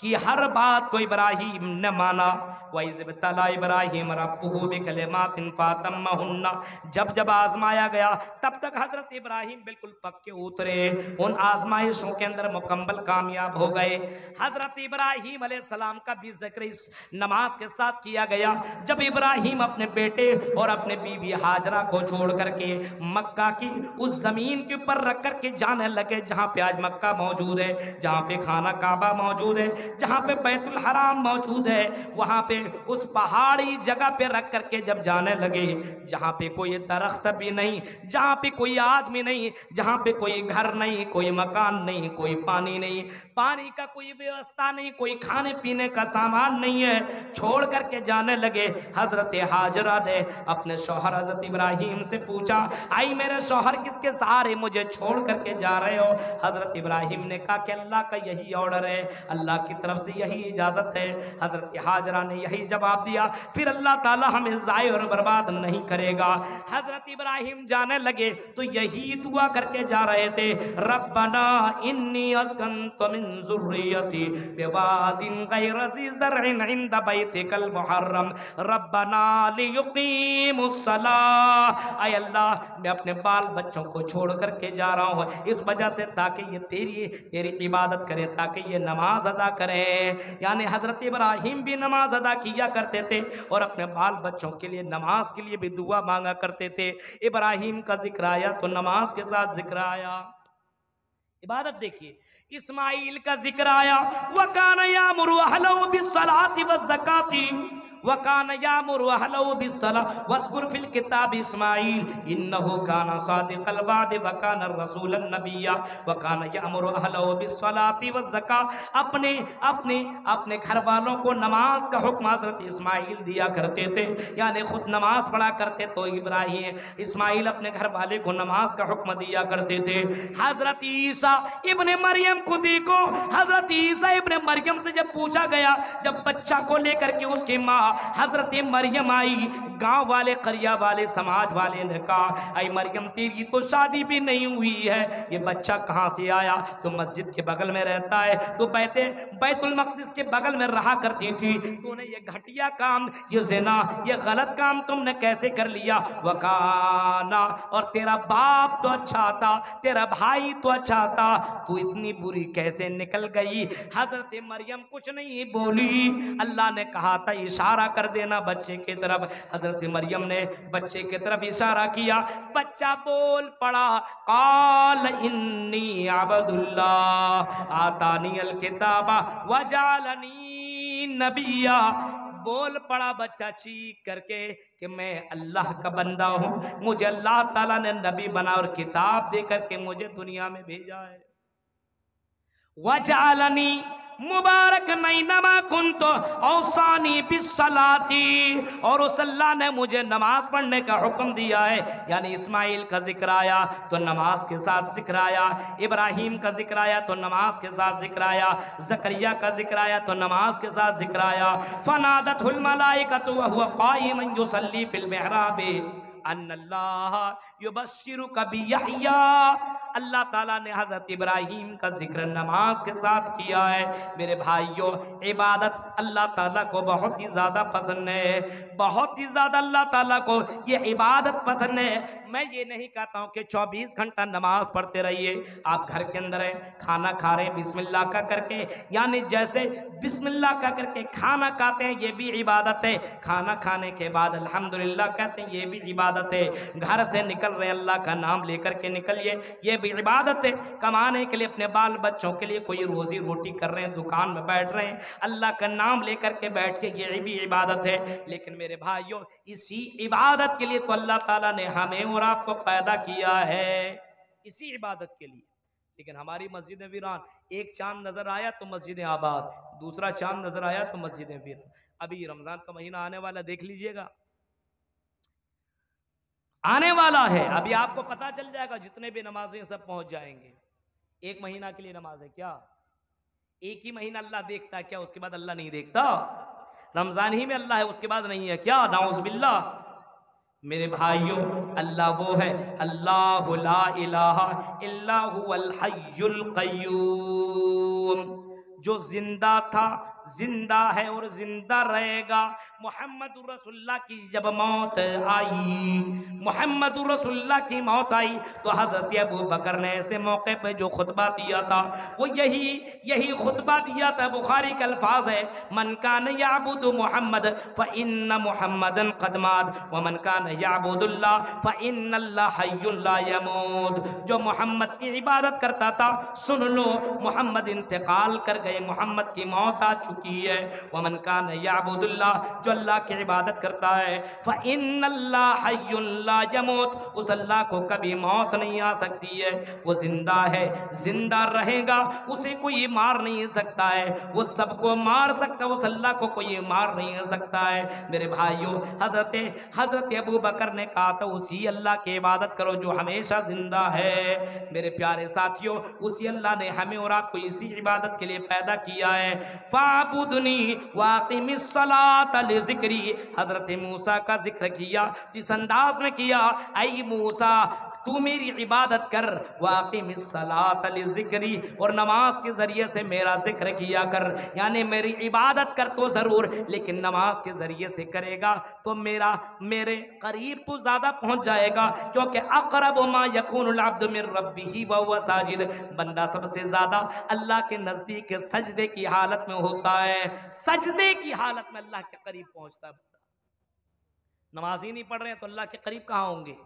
की हर बात को इब्राहिम ने माना। वइज़्तला इब्राहिम रब्बुहु बिकलिमातिन फअतम्महुन्ना, जब जब आजमाया गया तब तक हजरत इब्राहिम बिल्कुल पक्के उतरे, उन आजमाइशों के अंदर मुकम्मल कामयाब हो गए। हजरत इब्राहिम अलैहिस्सलाम का भी जिक्र इस नमाज के साथ किया गया। जब इब्राहिम अपने बेटे और अपने बीवी हाजरा को छोड़ करके मक्का की उस जमीन के ऊपर रख करके जाने लगे जहाँ पे आज मक्का मौजूद है, जहाँ पे खाना काबा मौजूद है, जहाँ पे बैतुल हराम मौजूद है, वहाँ पे उस पहाड़ी जगह पे रख करके जब जाने लगे, जहाँ पे कोई दरख्त भी नहीं, जहाँ पे कोई आदमी नहीं, जहाँ पे कोई घर नहीं, कोई मकान नहीं, कोई पानी नहीं, पानी का कोई व्यवस्था नहीं, कोई खाने पीने का सामान नहीं है, छोड़ करके जाने लगे। हजरत हाजरा ने अपने शौहर हजरत इब्राहिम से पूछा, आई मेरे शौहर किसके सहारे मुझे छोड़ करके जा रहे हो? हजरत इब्राहिम ने कहा कि अल्लाह का यही ऑर्डर है, अल्लाह की तरफ से यही इजाजत है। हजरत हाजरा ने यही जवाब दिया, फिर अल्लाह ताला हमें ज़ाय और बर्बाद नहीं करेगा। हजरत इब्राहिम जाने लगे तो यही दुआ करके जा रहे थे, रब्बना इन्नी अस्कन्तु मिन ज़ुर्रियती बिवादिन गैरि ज़ी ज़र्इन इंद बैतिकल मुहर्रम रब्बना लियुक़ीमुस्सलाह। ऐ अल्लाह, मैं अपने बाल बच्चों को छोड़ करके जा रहा हूँ इस वजह से ताकि ये तेरी इबादत करें, ताकि ये नमाज अदा करें। यानी हजरत इब्राहिम भी नमाज अदा किया करते थे और अपने बाल बच्चों के लिए नमाज के लिए भी दुआ मांगा करते थे। इब्राहिम का जिक्र आया तो नमाज के साथ जिक्र आया। इबादत देखिए, इस्माइल का जिक्र आया, वकाना यामुरु अहलहु बिस्सलाति वज़्ज़काति वकान यामुरु अहलहु बिस्सलाह वज़्कुर फिल किताब इस्माइल इन्नहु काना सादिक़ल वाद वकाना रसूलन नबिय्या वकान यामुरु अहलहु बिस्सलाति वज़्ज़काह। अपने अपने अपने घर वालों को नमाज का हुक्म हजरत इस्माइल दिया करते थे, यानी खुद नमाज पढ़ा करते तो इब्राहिम इस्माइल अपने घर वाले को नमाज का हुक्म दिया करते थे। हजरत ईसा इब्ने मरियम को देखो, हजरत ईसा इब्ने मरियम से जब पूछा गया, जब बच्चा को लेकर के उसकी माँ हजरत मरियम आई, गांव वाले करिया वाले समाज वाले ने कहा, आई मरियम तेरी तो शादी भी नहीं हुई है, ये बच्चा कहाँ से आया? तो मस्जिद के बगल में रहता है, तो बैतुल मक़दिस के बगल में रहा करती थी, तूने ये घटिया काम, ये ज़िना, ये गलत काम तुमने कैसे कर लिया? वकाना, और तेरा बाप तो अच्छा था, तेरा भाई तो अच्छा था, तू इतनी बुरी कैसे निकल गई? हजरत मरियम कुछ नहीं बोली। अल्लाह ने कहा था इशारा कर देना बच्चे की तरफ, हजरत मरियम ने बच्चे की तरफ इशारा किया, बच्चा बोल पड़ा, काल इन्नी अब्दुल्लाह आतानी अल किताबा वजालनी नबिया। बोल पड़ा बच्चा चीख करके कि मैं अल्लाह का बंदा हूं, मुझे अल्लाह ताला ने नबी बना और किताब दे करके मुझे दुनिया में भेजा है। वजालनी मुबारक नैनमा कुंतो औसानी बिस्सलाती, और उस अल्लाह ने मुझे नमाज पढ़ने का हुक्म दिया है। यानी इस्माइल का जिक्र आया तो नमाज के साथ जिक्र आया, इब्राहिम का जिक्र आया तो नमाज के साथ जिक्र आया, जकरिया का जिक्र आया तो नमाज के साथ जिक्र आया। फनादतहुल मलाइकतु व हुवा काइमुन युसल्ली फिल मिहराब अन्नल्लाह युबश्शिरुका बियहया। अल्लाह ताला ने हज़रत इब्राहीम का जिक्र नमाज के साथ किया है। मेरे भाइयों, इबादत अल्लाह ताला को बहुत ही ज़्यादा पसंद है, बहुत ही ज़्यादा अल्लाह ताला को ये इबादत पसंद है। मैं ये नहीं कहता हूँ कि 24 घंटा नमाज पढ़ते रहिए। आप घर के अंदर हैं, खाना खा रहे हैं बिस्मिल्लाह का करके, यानी जैसे बिस्मिल्लाह का करके खाना खाते हैं, ये भी इबादत है। खाना खाने के बाद अल्हम्दुलिल्लाह कहते हैं, ये भी इबादत है। घर से निकल रहे हैं, अल्लाह का नाम लेकर के निकलिए, ये भी इबादत है। कमाने के लिए अपने बाल बच्चों के लिए कोई रोजी रोटी कर रहे हैं, दुकान में बैठ रहे हैं, अल्लाह का नाम लेकर के बैठ के, ये भी इबादत है। लेकिन मेरे भाइयों, इसी इबादत के लिए तो अल्लाह ताला ने हमें और आपको पैदा किया है, इसी इबादत के लिए। लेकिन हमारी मस्जिदें वीरान, एक चांद नजर आया तो मस्जिदें आबाद, दूसरा चांद नजर आया तो मस्जिदें वीरान। अभी रमजान का महीना आने वाला, देख लीजिएगा, आने वाला है। अभी आपको पता चल जाएगा, जितने भी नमाजें सब पहुंच जाएंगे। एक महीना के लिए नमाज है क्या? एक ही महीना अल्लाह देखता है क्या? उसके बाद अल्लाह नहीं देखता? रमजान ही में अल्लाह है, उसके बाद नहीं है क्या? नाउज़ बिल्लाह। मेरे भाइयों, अल्लाह वो है, अल्लाहु ला इलाहा इल्ला हुवल हय्युल क़य्यूम, जो जिंदा था, जिंदा है और जिंदा रहेगा। मोहम्मद रसूलुल्लाह की जब मौत आई, मोहम्मद रसूलुल्लाह की मौत आई तो हज़रत अबू बकर ने ऐसे मौके पे जो खुतबा दिया था, वो यही खुतबा दिया था। बुखारी का अल्फाज है, मन कान याबुदु मोहम्मद फ इन्न मोहम्मदन क़द मात व मन कान याबुदुल्लाह फ इन्नल्लाह हय्युन ला यमूत। जो मोहम्मद की इबादत करता था, सुन लो, मोहम्मद इंतकाल कर गए, मोहम्मद की मौत आ चुकी है। वमन कान याबुदुल्लाह, जो अल्लाह की इबादत करता है, फ इन्नल्लाह हय्युन ला यमूत, उस अल्लाह को कभी मौत नहीं आ सकती है। वो जिंदा है, जिंदा रहेगा, उसे कोई मार नहीं सकता है। वो सबको मार सकता है, उस अल्लाह को कोई मार नहीं सकता है। मेरे भाइयों, हजरत अबू बकर ने कहा था, उसी अल्लाह की इबादत करो जो हमेशा जिंदा है। मेरे प्यारे साथियों, उसी अल्लाह ने हमें और आपको इसी इबादत के लिए पैदा किया है। फाबुदनी वाक़िमिस सलात लिज़िक्री, हजरत मूसा का जिक्र किया, जिस अंदाज में किया, ऐ मूसा तू मेरी इबादत कर, वाक़िमिस सलात लिज़िक्री, और नमाज के जरिए से मेरा जिक्र किया कर। यानी मेरी इबादत कर तो जरूर, लेकिन नमाज के जरिए से करेगा तो मेरे करीब तो ज्यादा पहुंच जाएगा, क्योंकि अक़रब मा यकूनुल अब्दु मिन रब्बिही व हुवा साजिद, बंदा सबसे ज्यादा अल्लाह के नजदीक सजदे की हालत में होता है। सजदे की हालत में अल्लाह के करीब पहुंचता है बंदा। नमाज ही नहीं पढ़ रहे हैं तो अल्लाह के करीब कहां होंगे?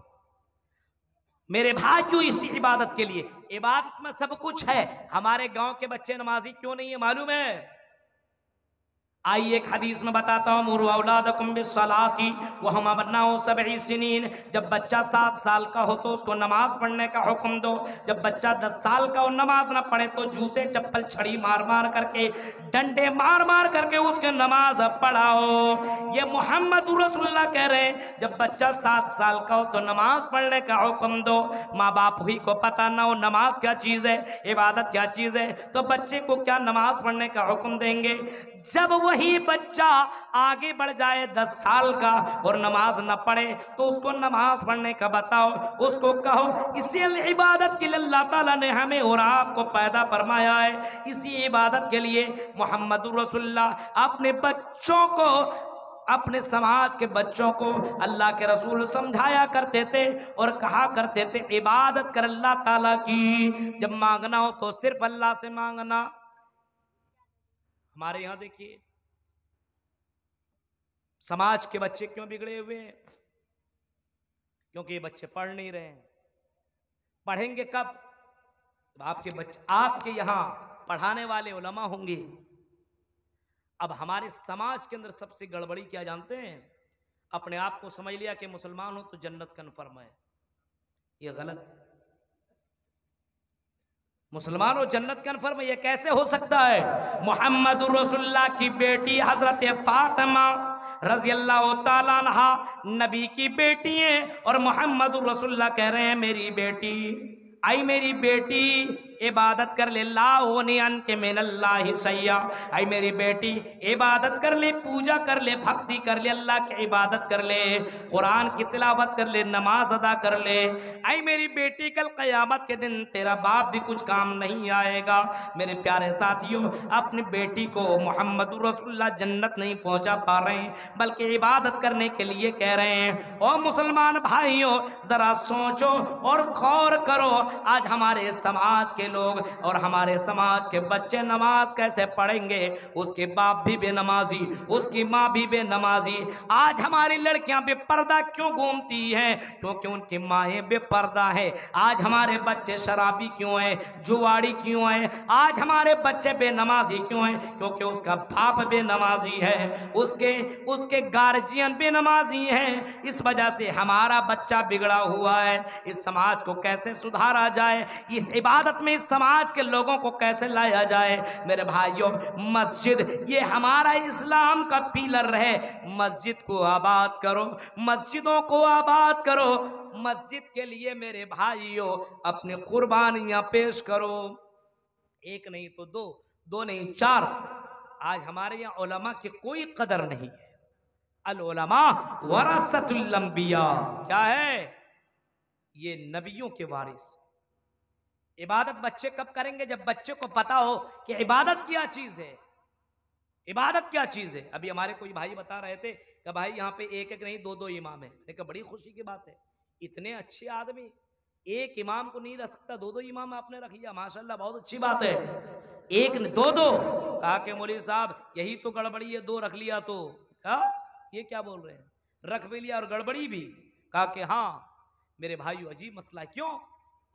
मेरे भाइयों, इसी इबादत के लिए, इबादत में सब कुछ है। हमारे गांव के बच्चे नमाजी क्यों नहीं है मालूम है? आइए एक हदीस में बताता हूँ, मुरू औलादकुम बिस्सलाती व हुम अबनाउ सबई सिनीन, जब बच्चा 7 साल का हो तो उसको नमाज पढ़ने का हुक्म दो। जब बच्चा 10 साल का हो, नमाज ना पढ़े तो जूते चप्पल छड़ी मार मार करके, डंडे मार मार करके उसके नमाज पढ़ाओ। ये मोहम्मद रसूलुल्लाह कह रहे हैं, जब बच्चा 7 साल का हो तो नमाज पढ़ने का हुक्म दो। माँ बाप ही को पता ना हो नमाज क्या चीज़ है, इबादत क्या चीज़ है, तो बच्चे को क्या नमाज पढ़ने का हुक्म देंगे? जब वही बच्चा आगे बढ़ जाए 10 साल का और नमाज न पढ़े तो उसको नमाज पढ़ने का बताओ, उसको कहो। इसी इबादत के लिए अल्लाह ताला ने हमें और आपको पैदा फरमाया है। इसी इबादत के लिए मोहम्मद रसूलुल्लाह अपने बच्चों को, अपने समाज के बच्चों को अल्लाह के रसूल समझाया करते थे और कहा करते थे, इबादत कर अल्लाह ताला की, जब मांगना हो तो सिर्फ अल्लाह से मांगना। हमारे यहां देखिए समाज के बच्चे क्यों बिगड़े हुए हैं? क्योंकि ये बच्चे पढ़ नहीं रहे हैं। पढ़ेंगे कब? आपके बच्चे, आपके यहां पढ़ाने वाले उलमा होंगे। अब हमारे समाज के अंदर सबसे गड़बड़ी क्या जानते हैं? अपने आप को समझ लिया कि मुसलमान हो तो जन्नत कन्फर्म है। ये गलत है। मुसलमानों जन्नत कन्फर्म, ये कैसे हो सकता है? मोहम्मद रसूलुल्लाह की बेटी हजरत फातिमा रजी अल्लाह ताला अन्हा नबी की बेटी हैं, और मोहम्मद रसूलुल्लाह कह रहे हैं मेरी बेटी, आई मेरी बेटी इबादत कर ले, लाओनियन के मिनल्लाहि सैया, आई मेरी बेटी इबादत कर ले, पूजा कर ले, भक्ति कर ले, अल्लाह की इबादत कर ले, कुरान की तिलावत कर ले, नमाज अदा कर ले। आई मेरी बेटी कल क़यामत के दिन तेरा बाप भी कुछ काम नहीं आएगा। मेरे प्यारे साथियों, अपनी बेटी को मोहम्मद रसूलुल्लाह जन्नत नहीं पहुंचा पा रहे हैं, बल्कि इबादत करने के लिए कह रहे हैं। और मुसलमान भाइयों जरा सोचो और गौर करो, आज हमारे समाज के लोग और हमारे समाज के बच्चे नमाज कैसे पढ़ेंगे? उसके बाप भी बेनमाजी, उसकी माँ भी बेनमाजी। आज हमारी लड़कियां बेपर्दा क्यों घूमती हैं? क्योंकि उनकी माएँ बेपर्दा है। आज हमारे बच्चे शराबी क्यों हैं, जुआड़ी क्यों हैं? आज हमारे बच्चे बेनमाजी क्यों हैं? क्योंकि उसका बाप बेनमाजी है, उसके गार्जियन बेनमाजी हैं। इस वजह से हमारा बच्चा बिगड़ा हुआ है। इस समाज को कैसे सुधारा जाए? इस इबादत में इस समाज के लोगों को कैसे लाया जाए? मेरे भाइयों, मस्जिद ये हमारा इस्लाम का पिलर है। मस्जिद को आबाद करो, मस्जिदों को आबाद करो। मस्जिद के लिए मेरे भाइयों अपनी कुर्बानियां पेश करो। एक नहीं तो दो, दो नहीं चार। आज हमारे यहाँ उलमा की कोई कदर नहीं है। अल उलमा वरसतुल अंबिया, क्या है? ये नबियों के वारिस। इबादत बच्चे कब करेंगे? जब बच्चे को पता हो कि इबादत क्या चीज है, इबादत क्या चीज है। अभी हमारे कोई भाई बता रहे थे कि भाई यहाँ पे एक एक नहीं दो दो इमाम है। मैंने कहा बड़ी खुशी की बात है, इतने अच्छे आदमी एक इमाम को नहीं रख सकता, दो दो इमाम आपने रख लिया, माशाल्लाह बहुत अच्छी बात है। एक दो दो कहा कि मौलवी साहब यही तो गड़बड़ी है, दो रख लिया तो क्या? ये क्या बोल रहे हैं? रख भी लिया और गड़बड़ी भी। कहा कि हाँ मेरे भाइयों अजीब मसला है। क्यों?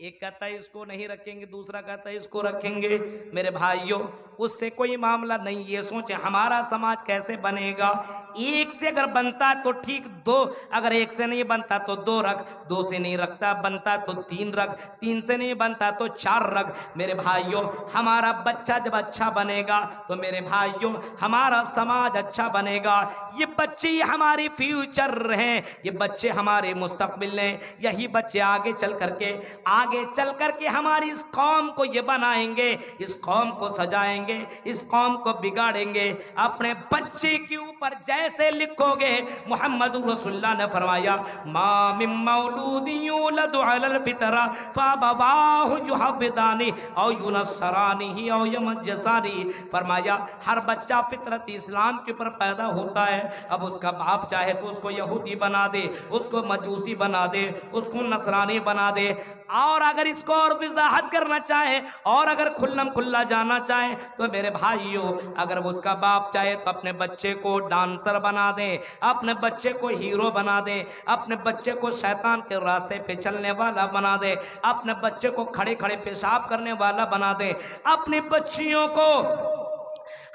एक कहता है इसको नहीं रखेंगे, दूसरा कहता है इसको रखेंगे। मेरे भाइयों उससे कोई मामला नहीं। ये सोचे हमारा समाज कैसे बनेगा? एक से अगर बनता है तो ठीक, दो अगर एक से नहीं बनता तो दो रख, दो से नहीं रखता बनता तो तीन रख, तीन से नहीं बनता तो चार रख। मेरे भाइयों हमारा बच्चा जब अच्छा बनेगा तो मेरे भाइयों हमारा समाज अच्छा बनेगा। ये बच्चे ही हमारे फ्यूचर हैं, ये बच्चे हमारे मुस्तकबिल हैं। यही बच्चे आगे चल करके हमारी इस कौम को ये बनाएंगे, इस कौम को सजाएंगे, इस कौम को बिगाड़ेंगे। अपने बच्चे के ऊपर जैसे लिखोगे, मोहम्मद रसूलुल्लाह ने फरमाया मा मिन मौलूदिन यूलदु अलल फितरा फअबवाहु युहव्विदानी औ युनस्सरानी औ यमज्जसानी। फरमाया हर बच्चा फितरत इस्लाम के ऊपर पैदा होता है। अब उसका बाप चाहे तो उसको यहूदी बना दे, उसको मजूसी बना दे, उसको नसरानी बना दे, और अगर इसको और वजाहत करना चाहे और अगर खुल्लम खुल्ला जाना चाहे तो मेरे भाइयों अगर उसका बाप चाहे तो अपने बच्चे को डांसर बना दे, अपने बच्चे को हीरो बना दे, अपने बच्चे को शैतान के रास्ते पे चलने वाला बना दे, अपने बच्चे को खड़े खड़े पेशाब करने वाला बना दे, अपने बच्चियों को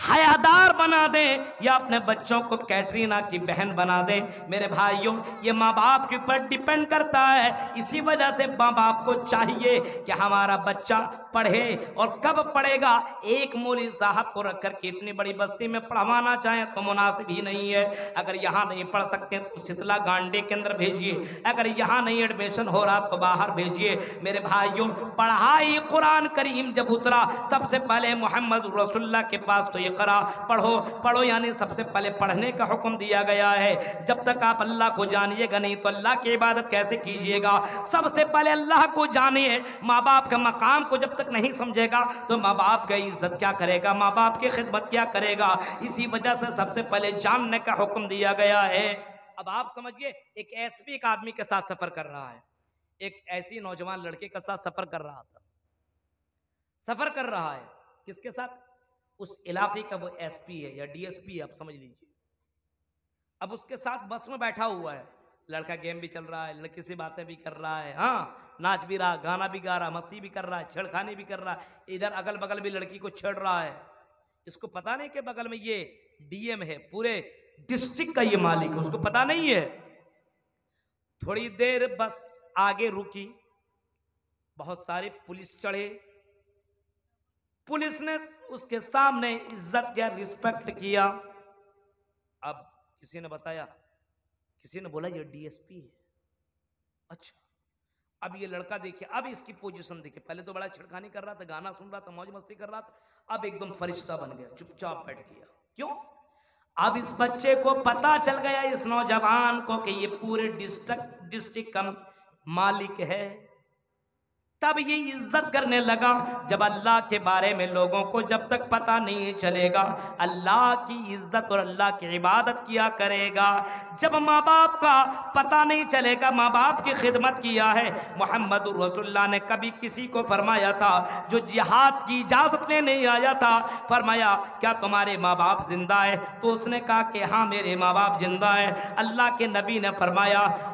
हयादार बना दे, या अपने बच्चों को कैटरीना की बहन बना दे। मेरे भाइयों ये माँ बाप के ऊपर डिपेंड करता है। इसी वजह से माँ बाप को चाहिए कि हमारा बच्चा पढ़े, और कब पढ़ेगा? एक मौलवी साहब को रख कर के इतनी बड़ी बस्ती में पढ़वाना चाहे तो मुनासिब ही नहीं है। अगर यहाँ नहीं पढ़ सकते तो शीतला गांडे के अंदर भेजिए, अगर यहाँ नहीं एडमिशन हो रहा तो बाहर भेजिए। मेरे भाइयों पढ़ाई कुरान करीम जब उतरा सबसे पहले मोहम्मद रसूलुल्लाह के पास तो इकरा पढ़ो, पढ़ो यानी सबसे पहले पढ़ने का हुक्म दिया गया है। जब तक आप अल्लाह को जानिएगा नहीं तो अल्लाह की इबादत कैसे कीजिएगा? सबसे पहले अल्लाह को जानिए। माँ बाप का मकाम को जब तक नहीं समझेगा तो माँ बाप की इज्जत क्या करेगा, माँ बाप की खिदमत क्या करेगा? इसी वजह से सबसे पहले जानने का हुक्म दिया गया है। अब आप समझिए एक एसपी एक आदमी के साथ सफर कर रहा है, एक ऐसी नौजवान लड़के के साथ सफर कर रहा था, सफर कर रहा है किसके साथ? उस इलाके का वो एसपी है या डीएसपी है, आप समझ लीजिए। अब उसके साथ बस में बैठा हुआ है, लड़का गेम भी चल रहा है, लड़की से बातें भी कर रहा है, हाँ नाच भी रहा, गाना भी गा रहा, मस्ती भी कर रहा है, छेड़खानी भी कर रहा है, इधर अगल बगल भी लड़की को छेड़ रहा है। इसको पता नहीं कि बगल में ये डीएम है, पूरे डिस्ट्रिक्ट का ये मालिक है, उसको पता नहीं है। थोड़ी देर बस आगे रुकी, बहुत सारे पुलिस चढ़े, पुलिस ने उसके सामने इज्जत किया, रिस्पेक्ट किया। अब किसी ने बताया, किसी ने बोला ये डीएसपी है। अच्छा, अब ये लड़का देखिए, अब इसकी पोजीशन देखिए, पहले तो बड़ा छिड़खानी कर रहा था, गाना सुन रहा था, मौज मस्ती कर रहा था, अब एकदम फरिश्ता बन गया, चुपचाप बैठ गया। क्यों? अब इस बच्चे को पता चल गया, इस नौजवान को, कि ये पूरे डिस्ट्रिक्ट का मालिक है। तब ये इज्जत करने लगा। जब अल्लाह के बारे में लोगों को जब तक पता नहीं चलेगा, अल्लाह की इज्जत और अल्लाह की इबादत किया करेगा। जब माँ बाप का पता नहीं चलेगा, माँ बाप की खिदमत किया है। मोहम्मद रसूलुल्लाह ने कभी किसी को फरमाया था, जो जिहाद की इजाज़त लेने आया था, फरमाया क्या तुम्हारे माँ बाप जिंदा है? तो उसने कहा कि हाँ मेरे माँ बाप जिंदा है। अल्लाह के नबी ने फरमाया,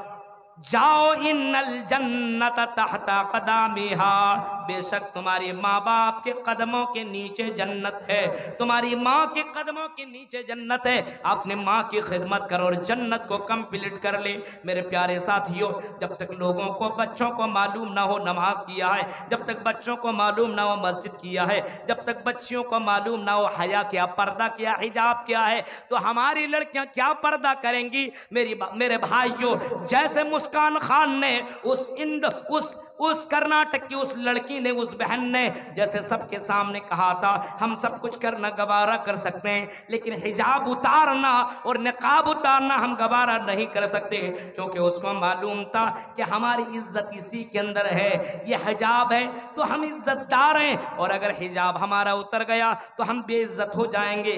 जाओ इन्नल जन्नत तहता कदामिहा, बेशक तुम्हारी माँ बाप के कदमों के नीचे जन्नत है, तुम्हारी माँ के कदमों के नीचे जन्नत है। अपने माँ की खिदमत करो और जन्नत को कंप्लीट कर ले। मेरे प्यारे साथियों, जब तक लोगों को, बच्चों को मालूम ना हो नमाज किया है, जब तक बच्चों को मालूम ना हो मस्जिद किया है, जब तक बच्चियों को मालूम ना हो हया क्या, पर्दा क्या, हिजाब क्या है, तो हमारी लड़कियां क्या पर्दा करेंगी? मेरे भाइयों, जैसे मुस्कान खान ने उस कर्नाटक की उस लड़की ने, उस बहन ने जैसे सबके सामने कहा था, हम सब कुछ करना गवारा कर सकते हैं, लेकिन हिजाब उतारना और निकाब उतारना हम गवारा नहीं कर सकते, क्योंकि उसको मालूम था कि हमारी इज्जत इसी के अंदर है। ये हिजाब है तो हम इज्जतदार हैं, और अगर हिजाब हमारा उतर गया तो हम बेइज्जत हो जाएंगे।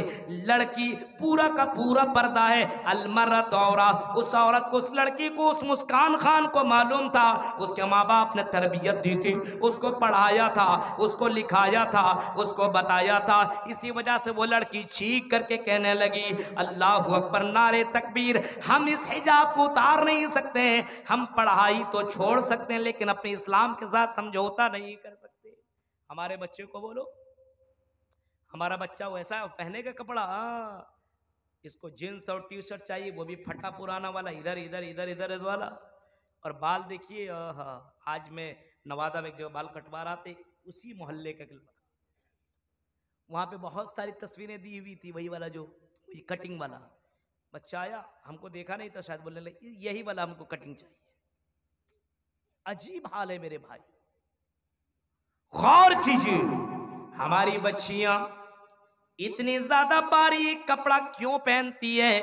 लड़की पूरा का पूरा पर्दा है। अलमरत औरा, उस औरत को, उस लड़की को, उस मुस्कान खान को मालूम था, उसके माँ बाप ने तरबियत दी थी, उसको पढ़ाया था, उसको लिखाया था, उसको बताया था। इसी वजह से वो लड़की चीख करके कहने लगी, अल्लाहु अकबर, नारे तकबीर, हम इस हिजाब को उतार नहीं सकते हैं, हम पढ़ाई तो छोड़ सकते हैं लेकिन अपने इस्लाम के साथ समझौता नहीं कर सकते। हमारे बच्चे को बोलो, हमारा बच्चा वैसा पहनेगा कपड़ा, इसको जींस और टी शर्ट चाहिए, वो भी फटा पुराना वाला, इधर इधर इधर इधर वाला। और बाल देखिए, आज मैं नवादा में जो बाल कटवा रहा थे, उसी मोहल्ले का, वहाँ पे बहुत सारी तस्वीरें दी हुई थी, वही वाला जो वही कटिंग वाला बच्चा आया, हमको देखा नहीं था शायद, बोलने लगे यही वाला हमको कटिंग चाहिए। अजीब हाल है मेरे भाई, गौर कीजिए, हमारी बच्चियां इतनी ज्यादा बारीक कपड़ा क्यों पहनती है?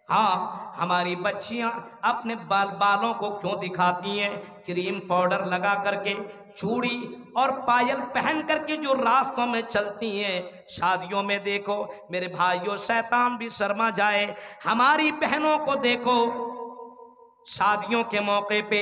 हाँ, हमारी बच्चियां अपने बालों को क्यों दिखाती हैं? क्रीम पाउडर लगा करके, चूड़ी और पायल पहन करके जो रास्तों में चलती हैं। शादियों में देखो मेरे भाइयों, शैतान भी शर्मा जाए, हमारी बहनों को देखो शादियों के मौके पे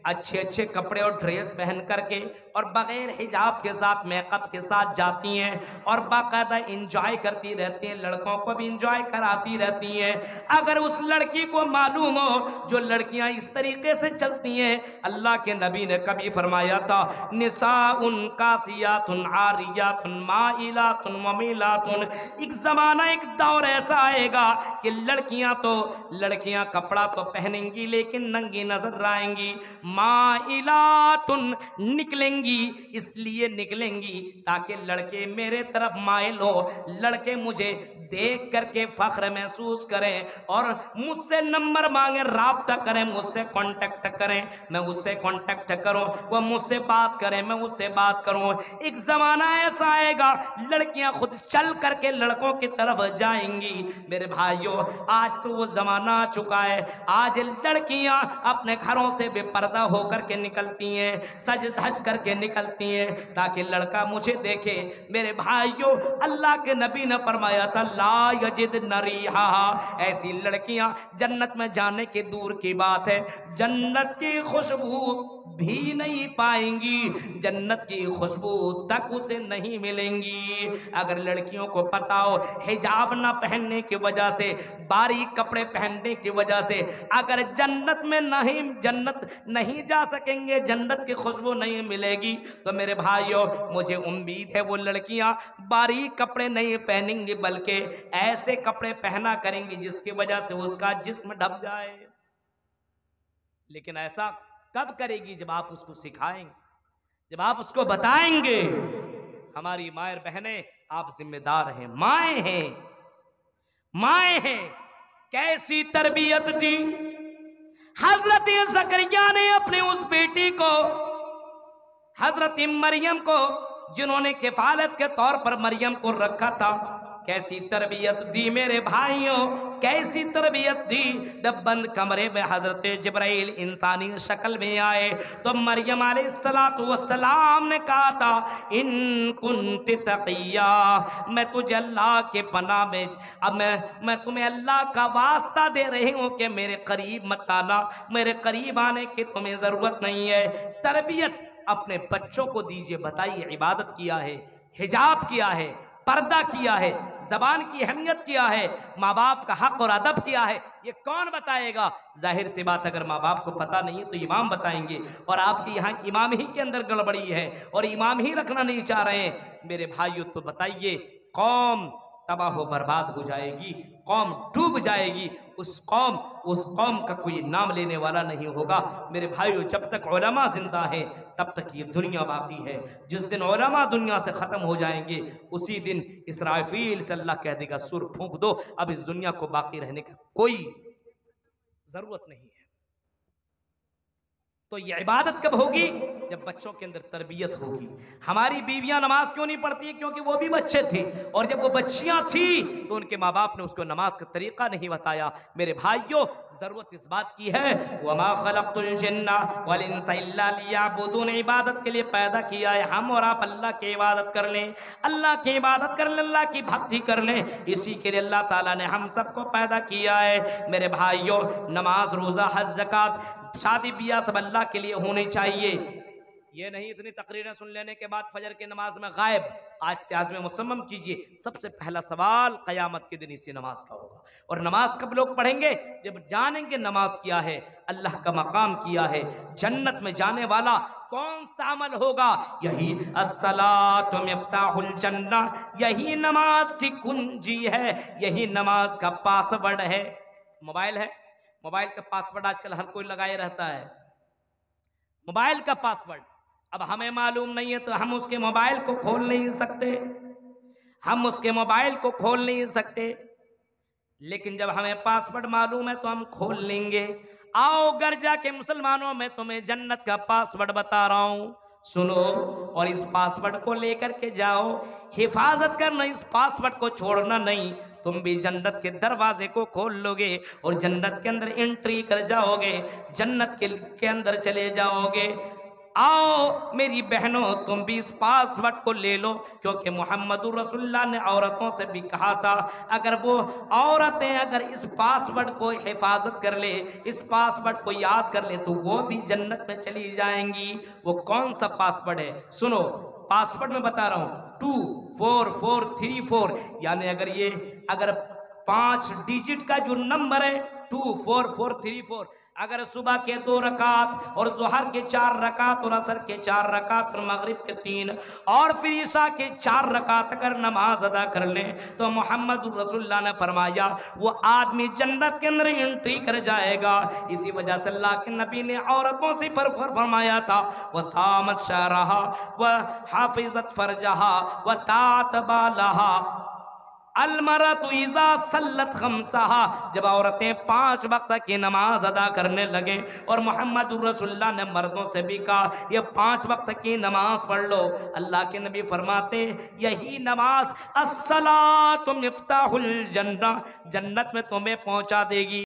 अच्छे अच्छे कपड़े और ड्रेस पहन करके और बगैर हिजाब के साथ, मेकअप के साथ जाती हैं और बाकायदा इंजॉय करती रहती हैं, लड़कों को भी इंजॉय कराती रहती हैं। अगर उस लड़की को मालूम हो, जो लड़कियां इस तरीके से चलती हैं, अल्लाह के नबी ने कभी फरमाया था, निसाउन कासियातुन आरियातुन माइलातुन ममीलातुन, एक जमाना, एक दौर ऐसा आएगा कि लड़कियां कपड़ा तो पहनेंगी लेकिन नंगी नजर आएंगी। माइलातुन, निकलेंगी, इसलिए निकलेंगी ताकि लड़के मेरे तरफ माइल हो, लड़के मुझे देख करके फख्र महसूस करें और मुझसे नंबर मांगे, राब्ता करें, मुझसे कांटेक्ट करें, मैं उससे कांटेक्ट करूं, वो मुझसे बात करें, मैं उससे बात करूं। एक जमाना ऐसा आएगा, लड़कियां खुद चल करके लड़कों की तरफ जाएंगी। मेरे भाइयों, आज तो वो जमाना आ चुका है, आज लड़कियां अपने घरों से बेपर्दा होकर के निकलती हैं, सज धज करके निकलती हैं ताकि लड़का मुझे देखे। मेरे भाइयों, अल्लाह के नबी ने फरमाया था, ला यजिद नरीहा, ऐसी लड़कियां जन्नत में जाने के दूर की बात है, जन्नत की खुशबू भी नहीं पाएंगी, जन्नत की खुशबू तक उसे नहीं मिलेंगी। अगर लड़कियों को पता हो हिजाब ना पहनने की वजह से, बारीक कपड़े पहनने की वजह से अगर जन्नत नहीं जा सकेंगे, जन्नत की खुशबू नहीं मिलेगी, तो मेरे भाइयों मुझे उम्मीद है वो लड़कियां बारीक कपड़े नहीं पहनेंगी, बल्कि ऐसे कपड़े पहना करेंगी जिसकी वजह से उसका जिस्म ढक जाए। लेकिन ऐसा कब करेगी? जब आप उसको सिखाएंगे, जब आप उसको बताएंगे। हमारी माए बहनें, आप जिम्मेदार हैं, माए हैं, माए हैं। कैसी तरबियत दी हजरत जकरिया ने अपने उस बेटी को, हजरत मरियम को, जिन्होंने किफालत के तौर पर मरियम को रखा था। कैसी तरबियत दी मेरे भाइयों, कैसी तरबियत दी। जब बंद कमरे में हजरत जिब्राइल इंसानी शक्ल में आए तो मरियम अलैहिस्सलातु वस्सलाम ने कहा था, इन कुंत तकिया, मैं तुझे अल्लाह के पनाह में, अब मैं तुम्हें अल्लाह का वास्ता दे रही हूँ कि मेरे करीब मत आना, मेरे करीब आने की तुम्हें ज़रूरत नहीं है। तरबियत अपने बच्चों को दीजिए। बताइए, इबादत किया है, हिजाब किया है, पर्दा किया है, जबान की अहमियत किया है, माँ बाप का हक और अदब किया है, ये कौन बताएगा? जाहिर सी बात, अगर माँ बाप को पता नहीं है तो इमाम बताएंगे। और आपके यहाँ इमाम ही के अंदर गड़बड़ी है और इमाम ही रखना नहीं चाह रहे हैं मेरे भाइयों, तो बताइए कौम तबाह हो बर्बाद हो जाएगी, कौम डूब जाएगी। उस कौम का कोई नाम लेने वाला नहीं होगा मेरे भाइयों। जब तक उलमा जिंदा है तब तक ये दुनिया बाकी है। जिस दिन उलमा दुनिया से ख़त्म हो जाएंगे उसी दिन इसराफील से अल्लाह कह देगा, सुर फूंक दो, अब इस दुनिया को बाकी रहने का कोई ज़रूरत नहीं है। तो ये इबादत कब होगी? जब बच्चों के अंदर तरबियत होगी। हमारी बीवियां नमाज क्यों नहीं पढ़ती? क्योंकि वो भी बच्चे थे, और जब वो बच्चियां थी तो उनके माँ बाप ने उसको नमाज का तरीका नहीं बताया। मेरे भाइयों, जरूरत इस बात की है, वमा खलक़तुल जिन्ना वल इंसा इल्ला लियअबुदून, इबादत के लिए पैदा किया है। हम और आप अल्लाह की इबादत कर लें, अल्लाह की इबादत कर लें, अल्लाह की भक्ति कर लें, इसी के लिए अल्लाह ताला ने हम सबको पैदा किया है। मेरे भाइयों, नमाज, रोज़ा, हज, ज़कात, शादी ब्याह सब अल्लाह के लिए होनी चाहिए। ये नहीं इतनी तकरीरें सुन लेने के बाद फजर के नमाज में गायब। आज से आदमी मुसम्मम कीजिए, सबसे पहला सवाल क़यामत के दिन इसी नमाज का होगा। और नमाज कब लोग पढ़ेंगे? जब जानेंगे नमाज क्या है, अल्लाह का मकाम किया है, जन्नत में जाने वाला कौन सा अमल होगा? यही अस्सलातु मिफ्ताहुल जन्ना, यही नमाज की कुंजी है, यही नमाज का पासवर्ड है। मोबाइल है, मोबाइल का पासवर्ड आजकल हर कोई लगाए रहता है, मोबाइल का पासवर्ड। अब हमें मालूम नहीं है तो हम उसके मोबाइल को खोल नहीं सकते, हम उसके मोबाइल को खोल नहीं सकते, लेकिन जब हमें पासवर्ड मालूम है तो हम खोल लेंगे। आओ घर जाके मुसलमानों, मैं तुम्हें जन्नत का पासवर्ड बता रहा हूं, सुनो, और इस पासवर्ड को लेकर के जाओ, हिफाजत करना, इस पासवर्ड को छोड़ना नहीं। तुम भी जन्नत के दरवाजे को खोल लोगे और जन्नत के अंदर एंट्री कर जाओगे, जन्नत के अंदर चले जाओगे। आओ मेरी बहनों, तुम भी इस पासवर्ड को ले लो, क्योंकि मोहम्मदुर रसूलुल्लाह ने औरतों से भी कहा था, अगर वो औरतें अगर इस पासवर्ड को हिफाजत कर ले, इस पासवर्ड को याद कर ले, तो वो भी जन्नत में चली जाएंगी। वो कौन सा पासवर्ड है? सुनो, पासवर्ड में बता रहा हूं, 24434, यानी अगर 5 डिजिट का जो नंबर है 24434, अगर सुबह के 2 रकात और ज़ोहर के 4 रकात और असर के 4 रकात और मगरिब के 3 और फिर ईशा के 4 रकात अगर नमाज अदा कर लें तो मोहम्मद रसूलुल्लाह ने फरमाया वो आदमी जन्नत के अंदर एंट्री कर जाएगा। इसी वजह से अल्लाह के नबी ने औरतों से फरमाया था, वह सामत शहरहा व हाफिजत फरजहा व तात बालहा अलमरतु इज़ा सल्लत खम्सहा, जब औरतें 5 वक्त की नमाज अदा करने लगे, और मोहम्मद रसूलुल्लाह ने मर्दों से भी कहा ये 5 वक्त की नमाज पढ़ लो। अल्लाह के नबी फरमाते यही नमाज अस्सलातु मिफ्ताहुल जन्नह, जन्नत में तुम्हें पहुंचा देगी।